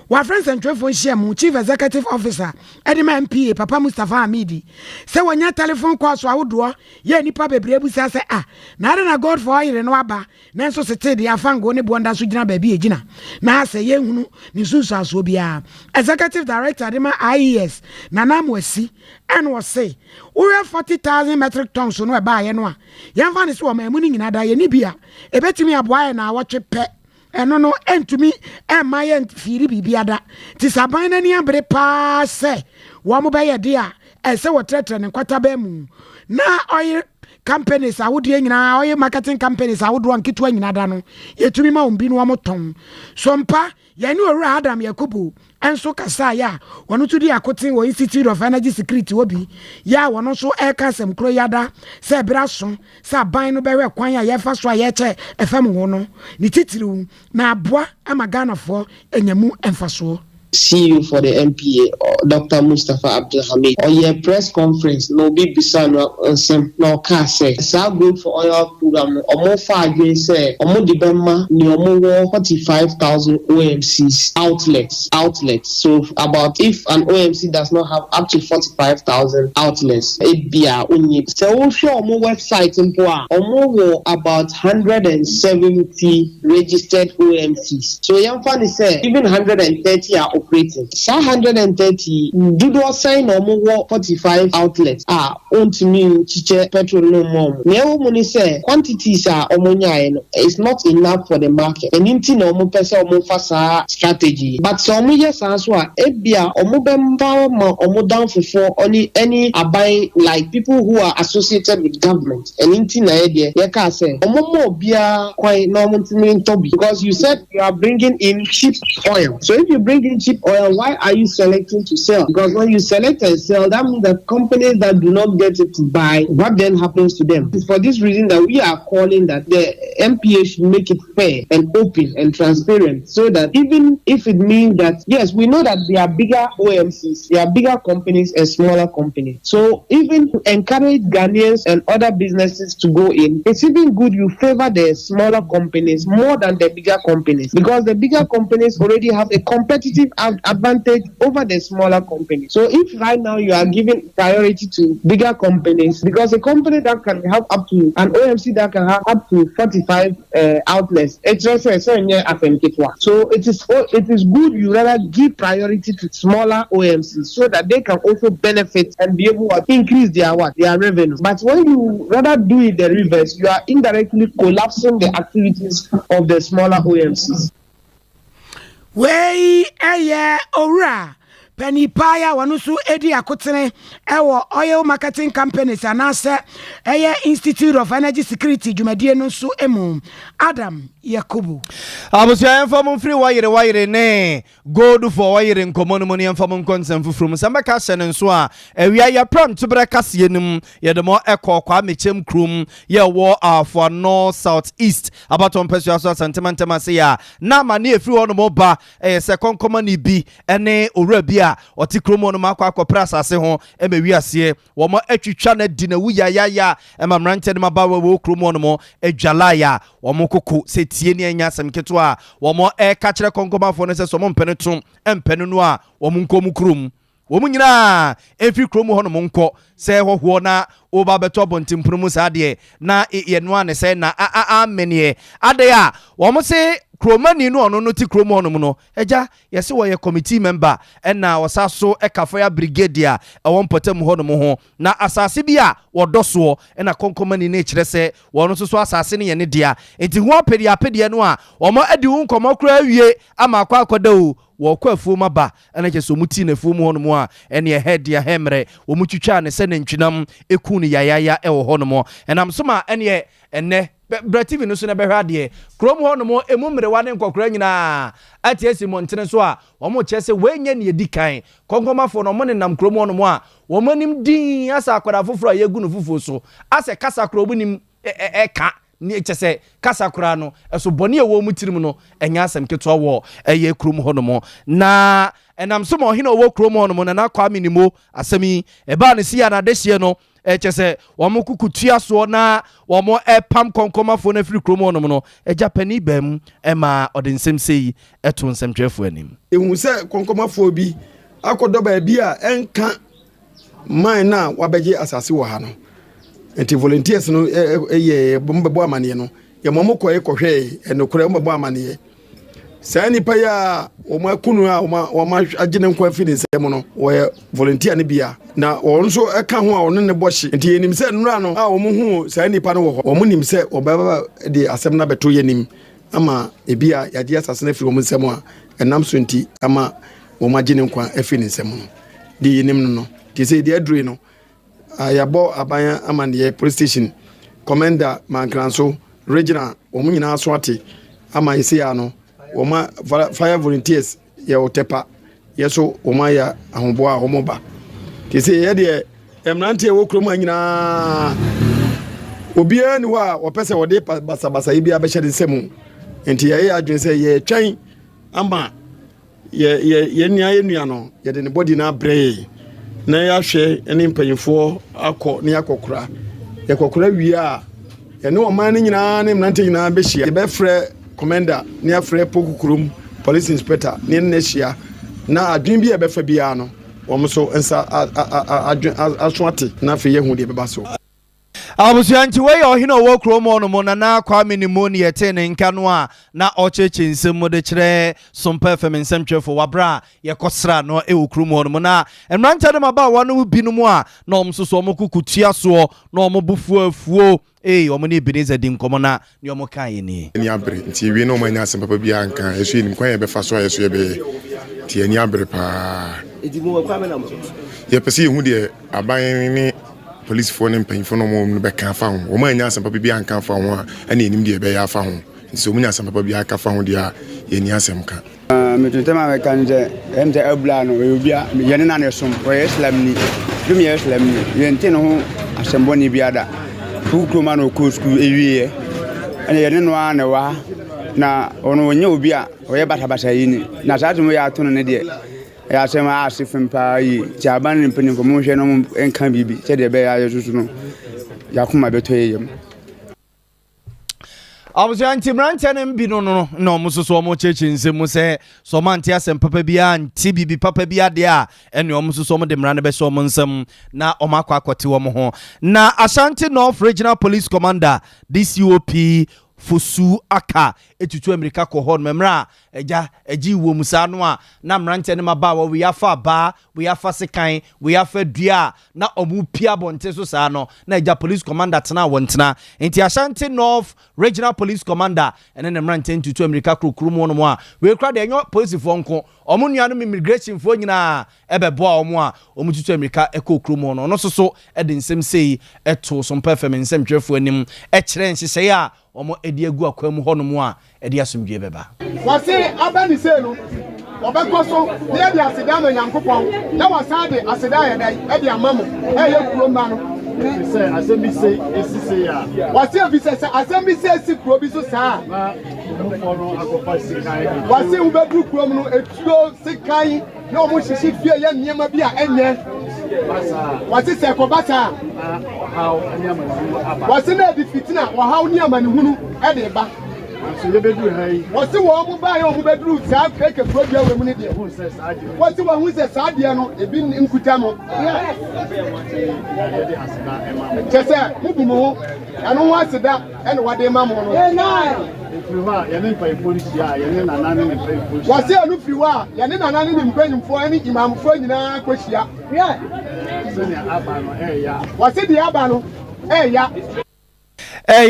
wa friends and telephone share mu chief executive officer edema MPA Papa Mustafa Amidi say wonya telephone call so awodo ye nipa bebre busa say na God for oil no aba na so sete de afango ne bonda so gina ba bi egina na say ye hunu ni susu aso bia executive director edema IES Nana Mwesi and was say we 40,000 metric tons no e ba ye no a ye mfa ne so o ma mu ni nyina da ye ni bia e betimi aboa na awotwe pe no entumi my firi bibiada ti saban na ni abre pa se wo mo be ye de a se wo tretre ne kwata ba mu na oil companies awudi nyina oil marketing companies awudo ankitwa nyina da no yetumi ma umbi no wo ton Sompa yani owura Adam Yakubu enso kasa ya wono tudi akotin wo Institute of Energy Security obi ya wono so ekasem kro yada se braso se ban no bewe kwan ya yefa so ayeche efam ho no ni titiriu na aboa ama Ghana fo enyamu emfaso. CEO for the MPA, Dr. Mustafa Abdul Hamid, or your press conference, no big bisano, no case. Sa good for oil program, or more far again say, or more debema, no more 45,000 OMCs outlets. So about if an OMC does not have up to 45,000 outlets, it be a only. So also more websites in Poa, or more about 170 registered OMCs. So young funny say, even 130 are operating. 130 do not sign or more 45 outlets on to me chiche petrol no more. Neo money say quantities are omonya is not enough for the market. And into no more person or more fasa strategy. But some years answer ebia or more bemba or more down for only any buy like people who are associated with government. And into na idea you can say or more bia quite normal to me because you said you are bringing in cheap oil. So if you bring in cheap cheap oil, why are you selecting to sell? Because when you select and sell, that means that companies that do not get it to buy, what then happens to them? It's for this reason that we are calling that the MPA should make it fair and open and transparent, so that even if it means that, yes, we know that there are bigger OMCs, there are bigger companies and smaller companies. So even to encourage Ghanaians and other businesses to go in, it's even good you favor the smaller companies more than the bigger companies, because the bigger companies already have a competitive advantage over the smaller companies. So if right now you are giving priority to bigger companies, because a company that can have up to an OMC that can have up to 45 outlets, it's just so it is good you rather give priority to smaller OMCs so that they can also benefit and be able to increase their revenue. But when you rather do it the reverse, you are indirectly collapsing the activities of the smaller OMCs. Wey ora Penny Paya wanusu edi akotene ewo oil marketing companies anase Institute of Energy Security dwumadie no nso emu Adam Yakubu abusia enfam free wire ne gold for wire nkomo no ne enfam konsem fufuru musamba ka hye nso a ewia ya pram tubra kase nim ye demo ekọ mechem krum ye wo afọ north south east abaton pesu so sentimentama se ya na ma ne efiri wono mo ba se konkoma ni bi ene owura bi a oti kromo no makọ prasa se ho emewi ase wo mo atwitwa na di na wuya ya emamrante de mabawa wo kromo no mo adwalaya wo mo koko se tie ne anya asem keto a wo mo ka kire konkomafo no se so mo mpene to empene no a wo mo nkom krum wo mo nyina efi kromo ho no mo nko se hoho na oba beto bontimprumu sa de na ye no ane se na amene ade a wo mo se kromani no ono no ti kromo no no eja yesi wo ye committee member na wasaso ekafaya brigadier ewon potem ho no ho na asase bia wodoso na konkomani na kire se wono so asase ne ye ne dia enti ho apede no a wo mo adi hu nkomo kra awie ama akwada o wo kwa afuo maba na ke so muti na afuo mu ho no mo a ene head ya hemre wo mu twitwa ne se ne ntwinam eku ne yayaya ewo ho no mo enam so ma ene Brativi no so na behwa de krom ho no mo emumre wane nkokora nyina atiesi montene so a wo mo chese wenye ne edikan konkomafo no mo ne nam krom ho no mo a wo manim din asa akwara foforo yegu no fufuo so ase kasa kro obunim eka ni chese kasa kra no eso bone e wo mu tirim no enya asem keto wo eye krom ho no mo na enam so mo hina wo krom ho no mo na kwa minimo asemi eba ne sia na dehye no chese wamo kukutua so na wamo pam konkomafo na firi kromo no no Japani bem ema odensem sei eto nsem twefo anim ehu se konkomafo bi akodo ba bi a enka man na wabeje asase wo ha no enti volunteers no ye bombebo amane no ye momoko ekohwe enokora bombebo amane saa nipa ya oma kunu a oma agene nkwa fi ne nsem no wo volunteer ne bia na wonso eka ho a won ne bohye nti yenim se nura no a wo mu hu saa nipa no wo ho wo mu nim se obaba de asem na beto yenim ama ebia yade asase na fi wo mu nsem a enam so nti ama wo magene nkwa afi ne nsem no de yenim no ti se de adure no ayabo aban amane police station commander Mankranso regional wo mu nyina so ate ama ise ya no Oma fire volunteers ya otepa yeso oma ya ahombo a homoba kese ye de emrante wo kroma nyina obia ni wa opese wode basa ibi abehye de semu enti ye adwense ye twan ama ye nia no ye de ne body na bre na ya hwe ene mpanyifo akọ ne yakokura ye kokura wi a ye ne oma ne nyina ne emrante nyina behye ye be frɛ commander ni afre pokukurum police inspector ni nehia na adwin bi e befa bia no wo so ensa aswate na fe ye hu de beba so abusuanti we yo hino wo kromo no mo na kwa minimo ne yete ne nka no a na ocheche nsem mo de kire Sompa FM nsem twefo wabra ye kosra no e wo kromo no mo na emranta de maba wa no bi no mo a na omsoso mo kukutua so na omo bufu afuo omoni Ebenezer din komo na ni omo kan ye ni abre nti wi no manya asem papa bia nka esu nim kwan ye be fa so ye so ye be ti ani abre pa edimu wa kwa me na mo ye pese ye hu de aban ni police for nem pen for no mo be kan fa ho o manya asem papa bia nka fa ho a ani enim de be ya fa ho nti so munya asem papa bia ka fa ho de a ye ni asem ka Metutema mekanje ente eblano yobia yene na ne som o islamni dum ye islamni yente no ho asemboni biada kukuma no ko school ewie ene yene no ana wa na ono onye obi a oye batabata yini na saatumo ya to no ne de ya sema asifim pa yi jaban ni mpeni ko mo hwe no enka bibi se de be ya yesusu no yakuma beto yem Abujanti mranchane mbino no mususu omo chechi nsemu se so manti asem papa bia nti bibi papa bia de a ene omo susu omo de mrane be so omo nsem na omo akwa akwati omo ho na Ashanti North Regional Police Commander DCOP Fosu aka etutu America ko hon memra eji wo musa no a na mrante ne maba wo we afa ba we afa sekan we afa dua na omu pia bonte so sa no na eja police commander tena wontena enti Ashanti North Regional Police Commander ene ne mrante etutu America krokru mu no mo a we kra de enyo police fo nko omu nua no immigration fo nyina ebeboa omu a omu tutu America ekokru mu no so ede nsem sei eto Sompa FM nsem twefo anim kire nhyehyɛ ya omo edi egu akwam ho no mu a edi asomdwe beba wase abani se no obekoso ne edi aseda no Nyankopon na wasade aseda ya dai edi amamo ye kuro ma no se asemi se esise ya wase bi se asemi se esi kuro bi so saa na mo no akofa sikai wase ubedu kuro no etuo sikai na omo hyishi fie ya niema bi a enye wase se ko bata wase na di fitina wa haw ni amani hunu e de ba so ye bedu hai wase wo mu ba ye wo bedu sa keke probia we mu ne de wase wo hu se sa de no ebi nkuta no chese mu bu mu anu wa sida ene wade ma mo no wase anu friwa yene nanane ni mpanyimfo ani imamfo nyina kwahyia wase di abano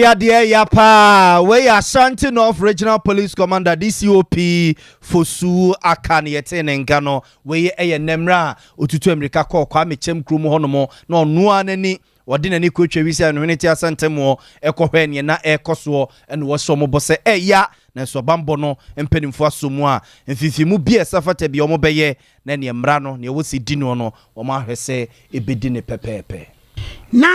ya de ya pa we Ashanti North Regional Police Commander DCOP Fosu Akane yetene nka no we nemra otutu America ko kwa mechem krum honomo na onu anani wode nani kwetwa wisi anu ne ti asantemo ekohwe ne na ekoso ene wo so mo se ya na so bambo no mpanimfo asomu a mfifimu bia safata bia omo beye na ne mra no ne wo si di no no wo ma hwese ebedi ne pepepe na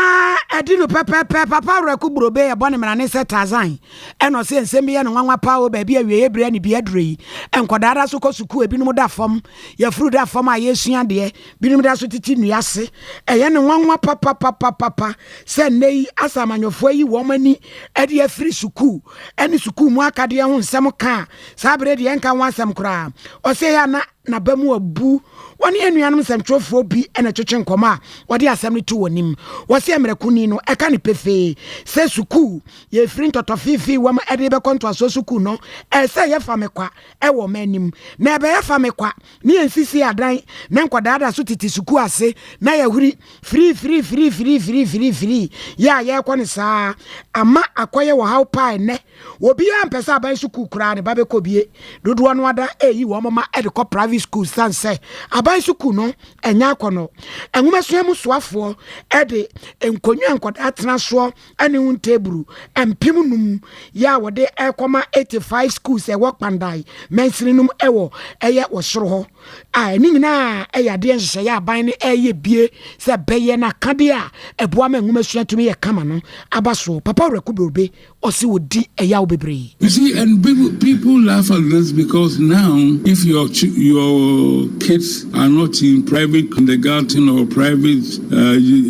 edinu pepepe papa reku brobe ye bone mrane se tazan eno se nsem ye no nwanwa pa wo ba bia wie ebre ne bia drei enkodara so kosuku ebinum da fam ya furu da fam a yesua de binum da so titi nuase eye ne nwanwa papa se nei asamanyofo yi wo mani ede afiri suku ene suku mu akade ho nsem ka sabre de enka wansem kura o se ya na bamu abu woni enuanum semtrofo bi ene twetwe nkoma wode asem ne to wonim wose emrekuni no eka ne pefe se suku ye firi ntotofifi wam ede be konto aso suku no se ye famekwa wo manim na ebe ye famekwa ne ensisi adan na nkodada so titi suku ase na ye huri free ya ye kwone saa ama akoye wo how pie ne obi ya mpesa aban suku kura ne babe kobie dodo no ada eyi wo mama ede ko private school sanse aban suku no enya akono enwumaso mu soafo ede enkonwa nkoda atena so ane hun teburu empim num ya wode ekoma 85 schools e work pandai mensirinum ewo eye wo soro ho a ni nyina eya de nhye ya aban ne eye bie se beye na kade a eboa ma enwumaso atumi ye kama no abaso papa rekubebe osi wodi eya obebre. You see, and people laugh at this because now if your kids are not in private kindergarten or private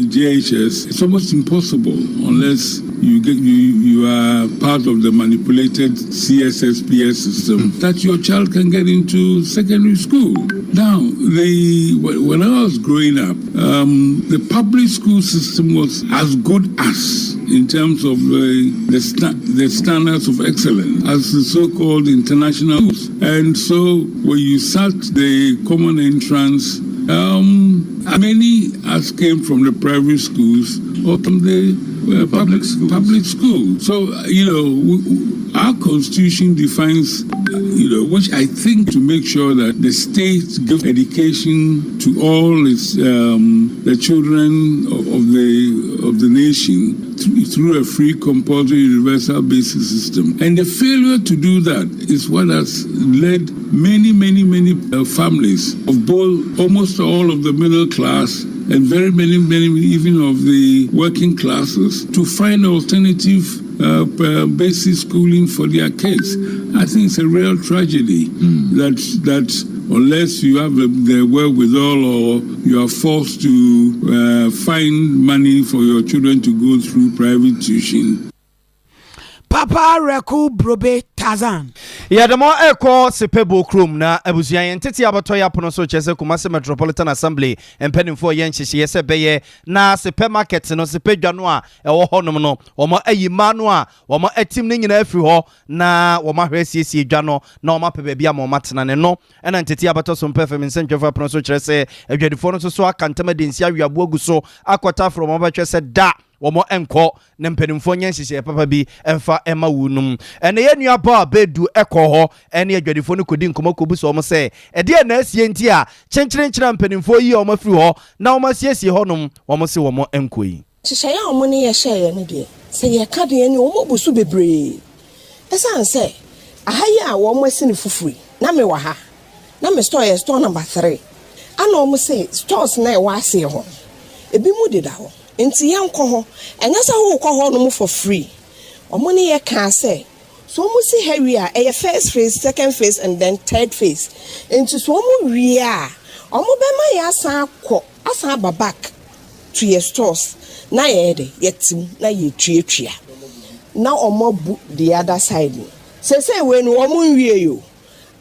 JHS, it's almost impossible unless you are part of the manipulated CSSPS system that your child can get into secondary school. Now, when I was growing up, the public school system was as good as in terms of the standards of excellence as the so-called international schools. And so when you sat the common entrance, many as came from the private schools or from the public schools. So, our constitution defines, which I think to make sure that the state gives education to all its the children of the nation through a free, compulsory, universal basic system. And the failure to do that is what has led many families of both, almost all of the middle class and very many even of the working classes to find alternative basic schooling for their kids. I think it's a real tragedy that unless you have the wherewithal or you are forced to find money for your children to go through private tuition. Papa Reku Brobe Tazan. Yeah, the more echo Sepebo Krum na Abusian Titi Abatoya Ponoso Chese Kumasi Metropolitan Assembly and penning for Yenchi Yese Beye na supermarket no Sepe Janua ewo honomo omo eyi manua omo etim ni nyina afri ho na omo hwesiesie dwano na omo pebebia mo matena ne no ena Titi Abato so perfect nsentwefa Ponoso Chese edwadifo no so akantama densia wiabo aguso akwata from omo betwese da womo enko ne mpanimfo nyanhyehyɛ papa bi emfa ema wunum ene ye nua ba bedu ekɔ ho ene adwadifo no kodi nkomo kobu so omo sɛ ede na asie nti a kyenkyerenkyera mpanimfo yi omo afiri ho na omo asiesie honum omo se womo enko yi hyehyɛ ya omo ne ye hyɛ ne de sɛ ye ka de ne omo busu bebre esan sɛ ahayi a womo asi ne fufuri na me wa ha na me store number 3 ana omo se stores na e wa ase ho ebi mu de da ho Inti yanko ho enyasa ho kɔ ho no for free omo ne ye ka say so omo si heavy a first phase, second phase and then third phase inti so omo wi a omo be ma ya asa ba back to your stores na ye de yetim na ye tuatua na omo bu the other side say we no omo nwie yo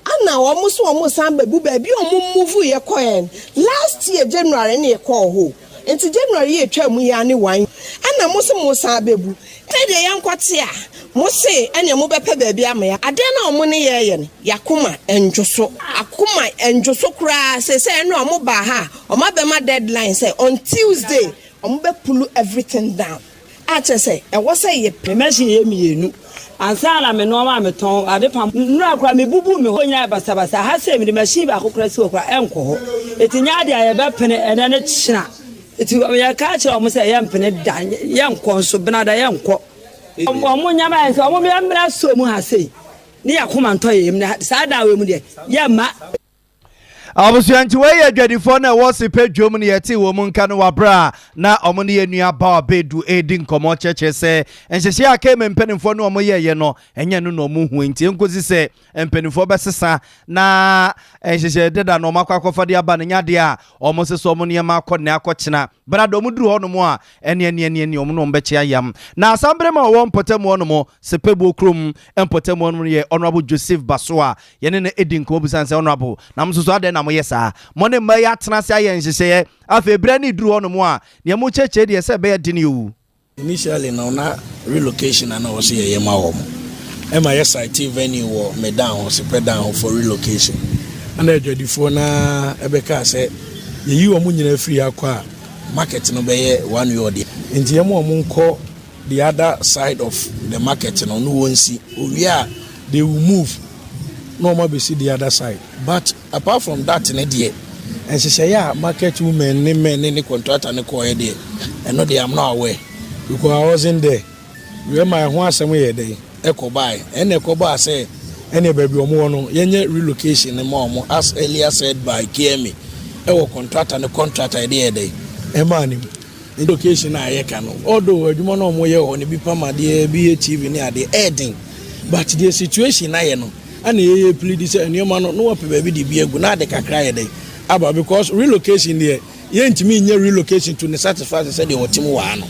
ana omo so omo san ba bu ba bi omo move ye koyen last year January na ye call ho Enti January ye twa mu ya ne wan ana mo se mo sa bebu te de yankwate a mo se ene mo bepe baabi amaya ade na omo ne ye ne yakoma enjoso akoma enjoso kura se no omo ba ha omo be ma deadline say on Tuesday omo be pull everything down a che say e wo say ye permission ye mienu ansala me no ma me ton ade pam nura kura me bubu me honya basabasa ha se me de machine ba kokura si okura enko ho etinya de aye be pene ene ne kyina eti ya ka kire omo se yempene da yenko so benada yenko omo nyama enso omo me mra so mu ha sei ni yakoma nto yem na sa da we mu de yema Abusuanti we ye adwadifo na wo sepe dwom ne yeti wo mu nka no wabra na omo ne nua ba bedu edi nkomo cheche se enhyehye aka mempenimfo no omo ye no enye no no mu hu enti enkozi se empenimfo besesa na enhyehye deda no makwakofa de aba ne nyade a omo se so omo ne ma akọ ne akọkyena brado omo duru ho no mu a ene omo no mbeche ayam na asambre ma wo mpotem ho no mo sepebo krom empotem ho no ye honorable Joseph Basoa ye ne edi nkomo busan se honorable na msoso ade na moyesa mone mma ya tena se aye nhyehyeye afa ebra ni duru ho no mu a ne mu cheche de se be ya dini wu initially na relocation na wo se ye ma wo ema yes site venue wo me down se pe down for relocation ana adwadifo na ebeka se ye yi wo mu nyina free akwa market no be ye one year de enti ye mo nko the other side of the market no won see owia they will move no more be see the other side but apart from that in there and she say yeah market women ni men ni contractor ni ko there and no they am not aware because I wasn't there we my ho asem here there ekobai and ekobai say any baby omo no yenye relocation ni mo as earlier said by KME e contractor ni contractor there emani relocation na ye kan although adwuma no mo ye ho ni bi pama de bi TV ni ade ending but the situation na ye no and ye plead say anyoma no pe baby di bi egu na de kakra ye dey aba because relocation there ye ntimi nye relocation to ne satisfy say de wotim wa no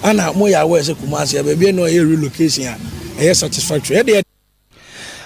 ana mo ya we say Kumasi baby no ye relocation a ye satisfactory ye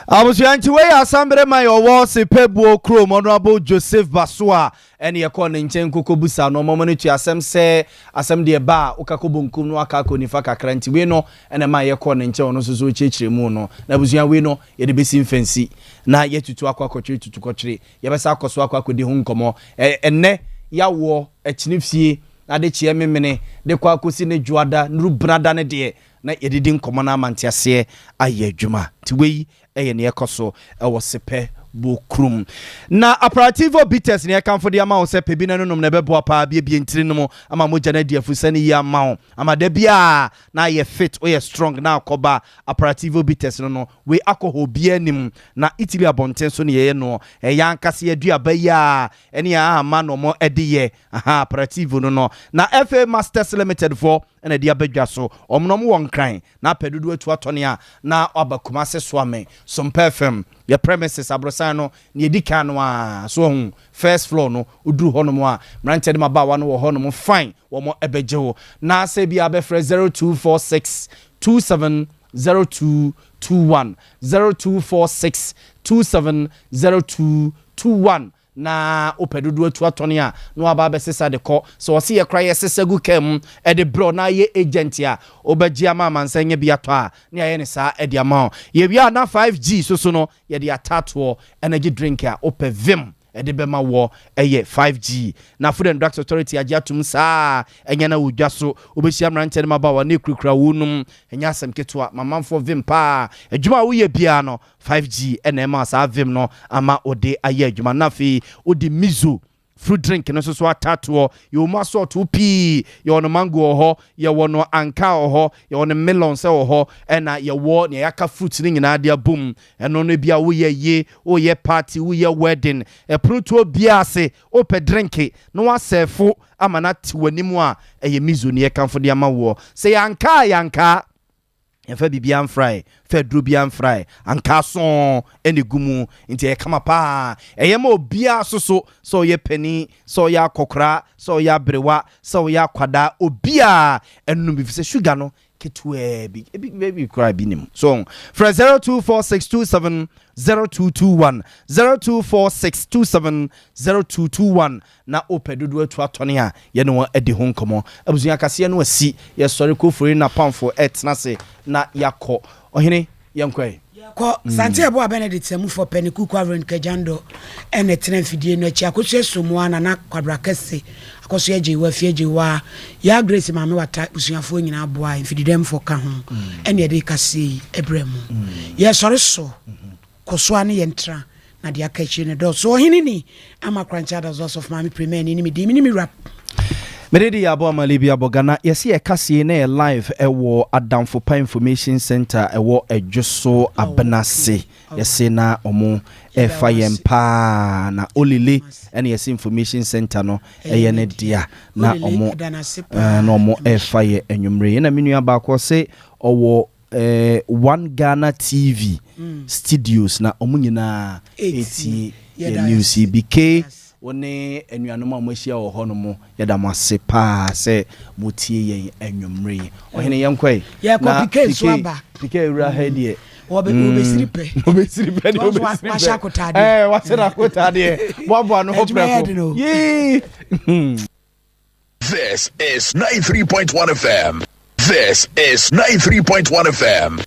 Abusuanti we asambre my owo sepebuo krom honorable Joseph Basoa ene ye ko ne nchen kokobusa no momo ne tu asem se asem de ba ukakobonkum no akako nifa kakra nti we no ene ma ye ko ne nchen no soso chechire mu no na abusuan we no ye de besi mfansi na ye tutu akwakotwe tutu kokyere ye besa akoso akwakodi hu nkomo enne yawo echinifie na de chie memene de kwa akosi ne juada nru brada ne de na yedidi nkomo na amantiase aye adwuma ti we eye ne ekoso e wo sepe bokrum na operativo bitters ne kan for de ama wo se pebi na nonom na bebo pa bia ntiri no mo ama moja na dia fusani ya ama wo ama da bia na ye fit o ye strong na akoba operativo bitters no we alcohol bia nim na itili abonten so ne ye no e ya nkase aduaba ya ene ya ama no mo ediye aha operativo no na FA Masters Limited for ene dia badwa so omnom won kran na pedudu atu atone a na abakuma se so ame Sompa FM your premises abrosano ne edika no a so hu first floor no uduru hono mo a mranted maba wa no wo hono mo fine wo mo ebeje wo na se bia be frɛ 0246 270221 0246 270221 na opedudu atu atone a no aba be sesa de ko so wo se ye kra ye sesa gu kam e de bro na ye agent a obaji ama mansanye bia to a ne aye ne sa e de ama ye bia na 5G so no ye de atato energy drink a opevim ede bema wo eye 5G na Food and Drugs Authority agiatum saa enya na wodwa so obehia mrante ne maba wa ne kurukura wonum enya asem keto mamamfo vim pa adwuma wo ye bia no 5G ena ema saa vim no ama ode aye adwuma na fi odi mizo fruit drink no so atato yo ma so to pi yo no mango ho ye wo no anka ho yo no melon se ho ena ye wo ne yaka fruit ni nyina de abum eno no bia wo ye wo ye party wo ye wedding e pruto bia ase o pe drink no wa sefu amana ti wanimu a eye mizo ne yekanfo de ama wo se yanka Efe bibian fry, fe drubian fry, ankason eni gumu inti e kama pa. Eyema obia so ye penny, so ya kokra, so ya brewa, so ya kwada obia enu bifise sugar no ketwe big baby cry binim. So from 0246270221 0246270221 na opedudu atu atone a ye no edi ho nkomo abuzua kase no asi ye sori kofori na pamfo etna se na yakọ ohene yenkwe ko sante ebo Benedict semu for peniku kwavren kajando ene tena fidie no achi akoso somu na kwadra kese akoso eje wa fieje wa ya Grace mame wata usuafo nyina aboa fididem for ka ho ene ede kase ebremu ye sori so koso ane yentra na dia kachi ne do so ohene ni ama kranchada zos of mame premier ni mi di mi rap Meredi abo amalibi abogana yesi ekasi na live ewo Adamfo Pa Information Center ewo ejoso abenase yesi na omo efayempa na olile ene yesi Information Center no eye ne dia na omo efaye enwumre na menu abako se owo One Ghana TV studios na omo nyina eti news BK woni enuanom amahia wo ho no mo yeda mase pa se motie yen enwumre ohene yenkwai ya ko BK so aba BK ura headie obesiripe wasera kotade boabo no hopreko yi This is 93.1 FM. This is 93.1 FM.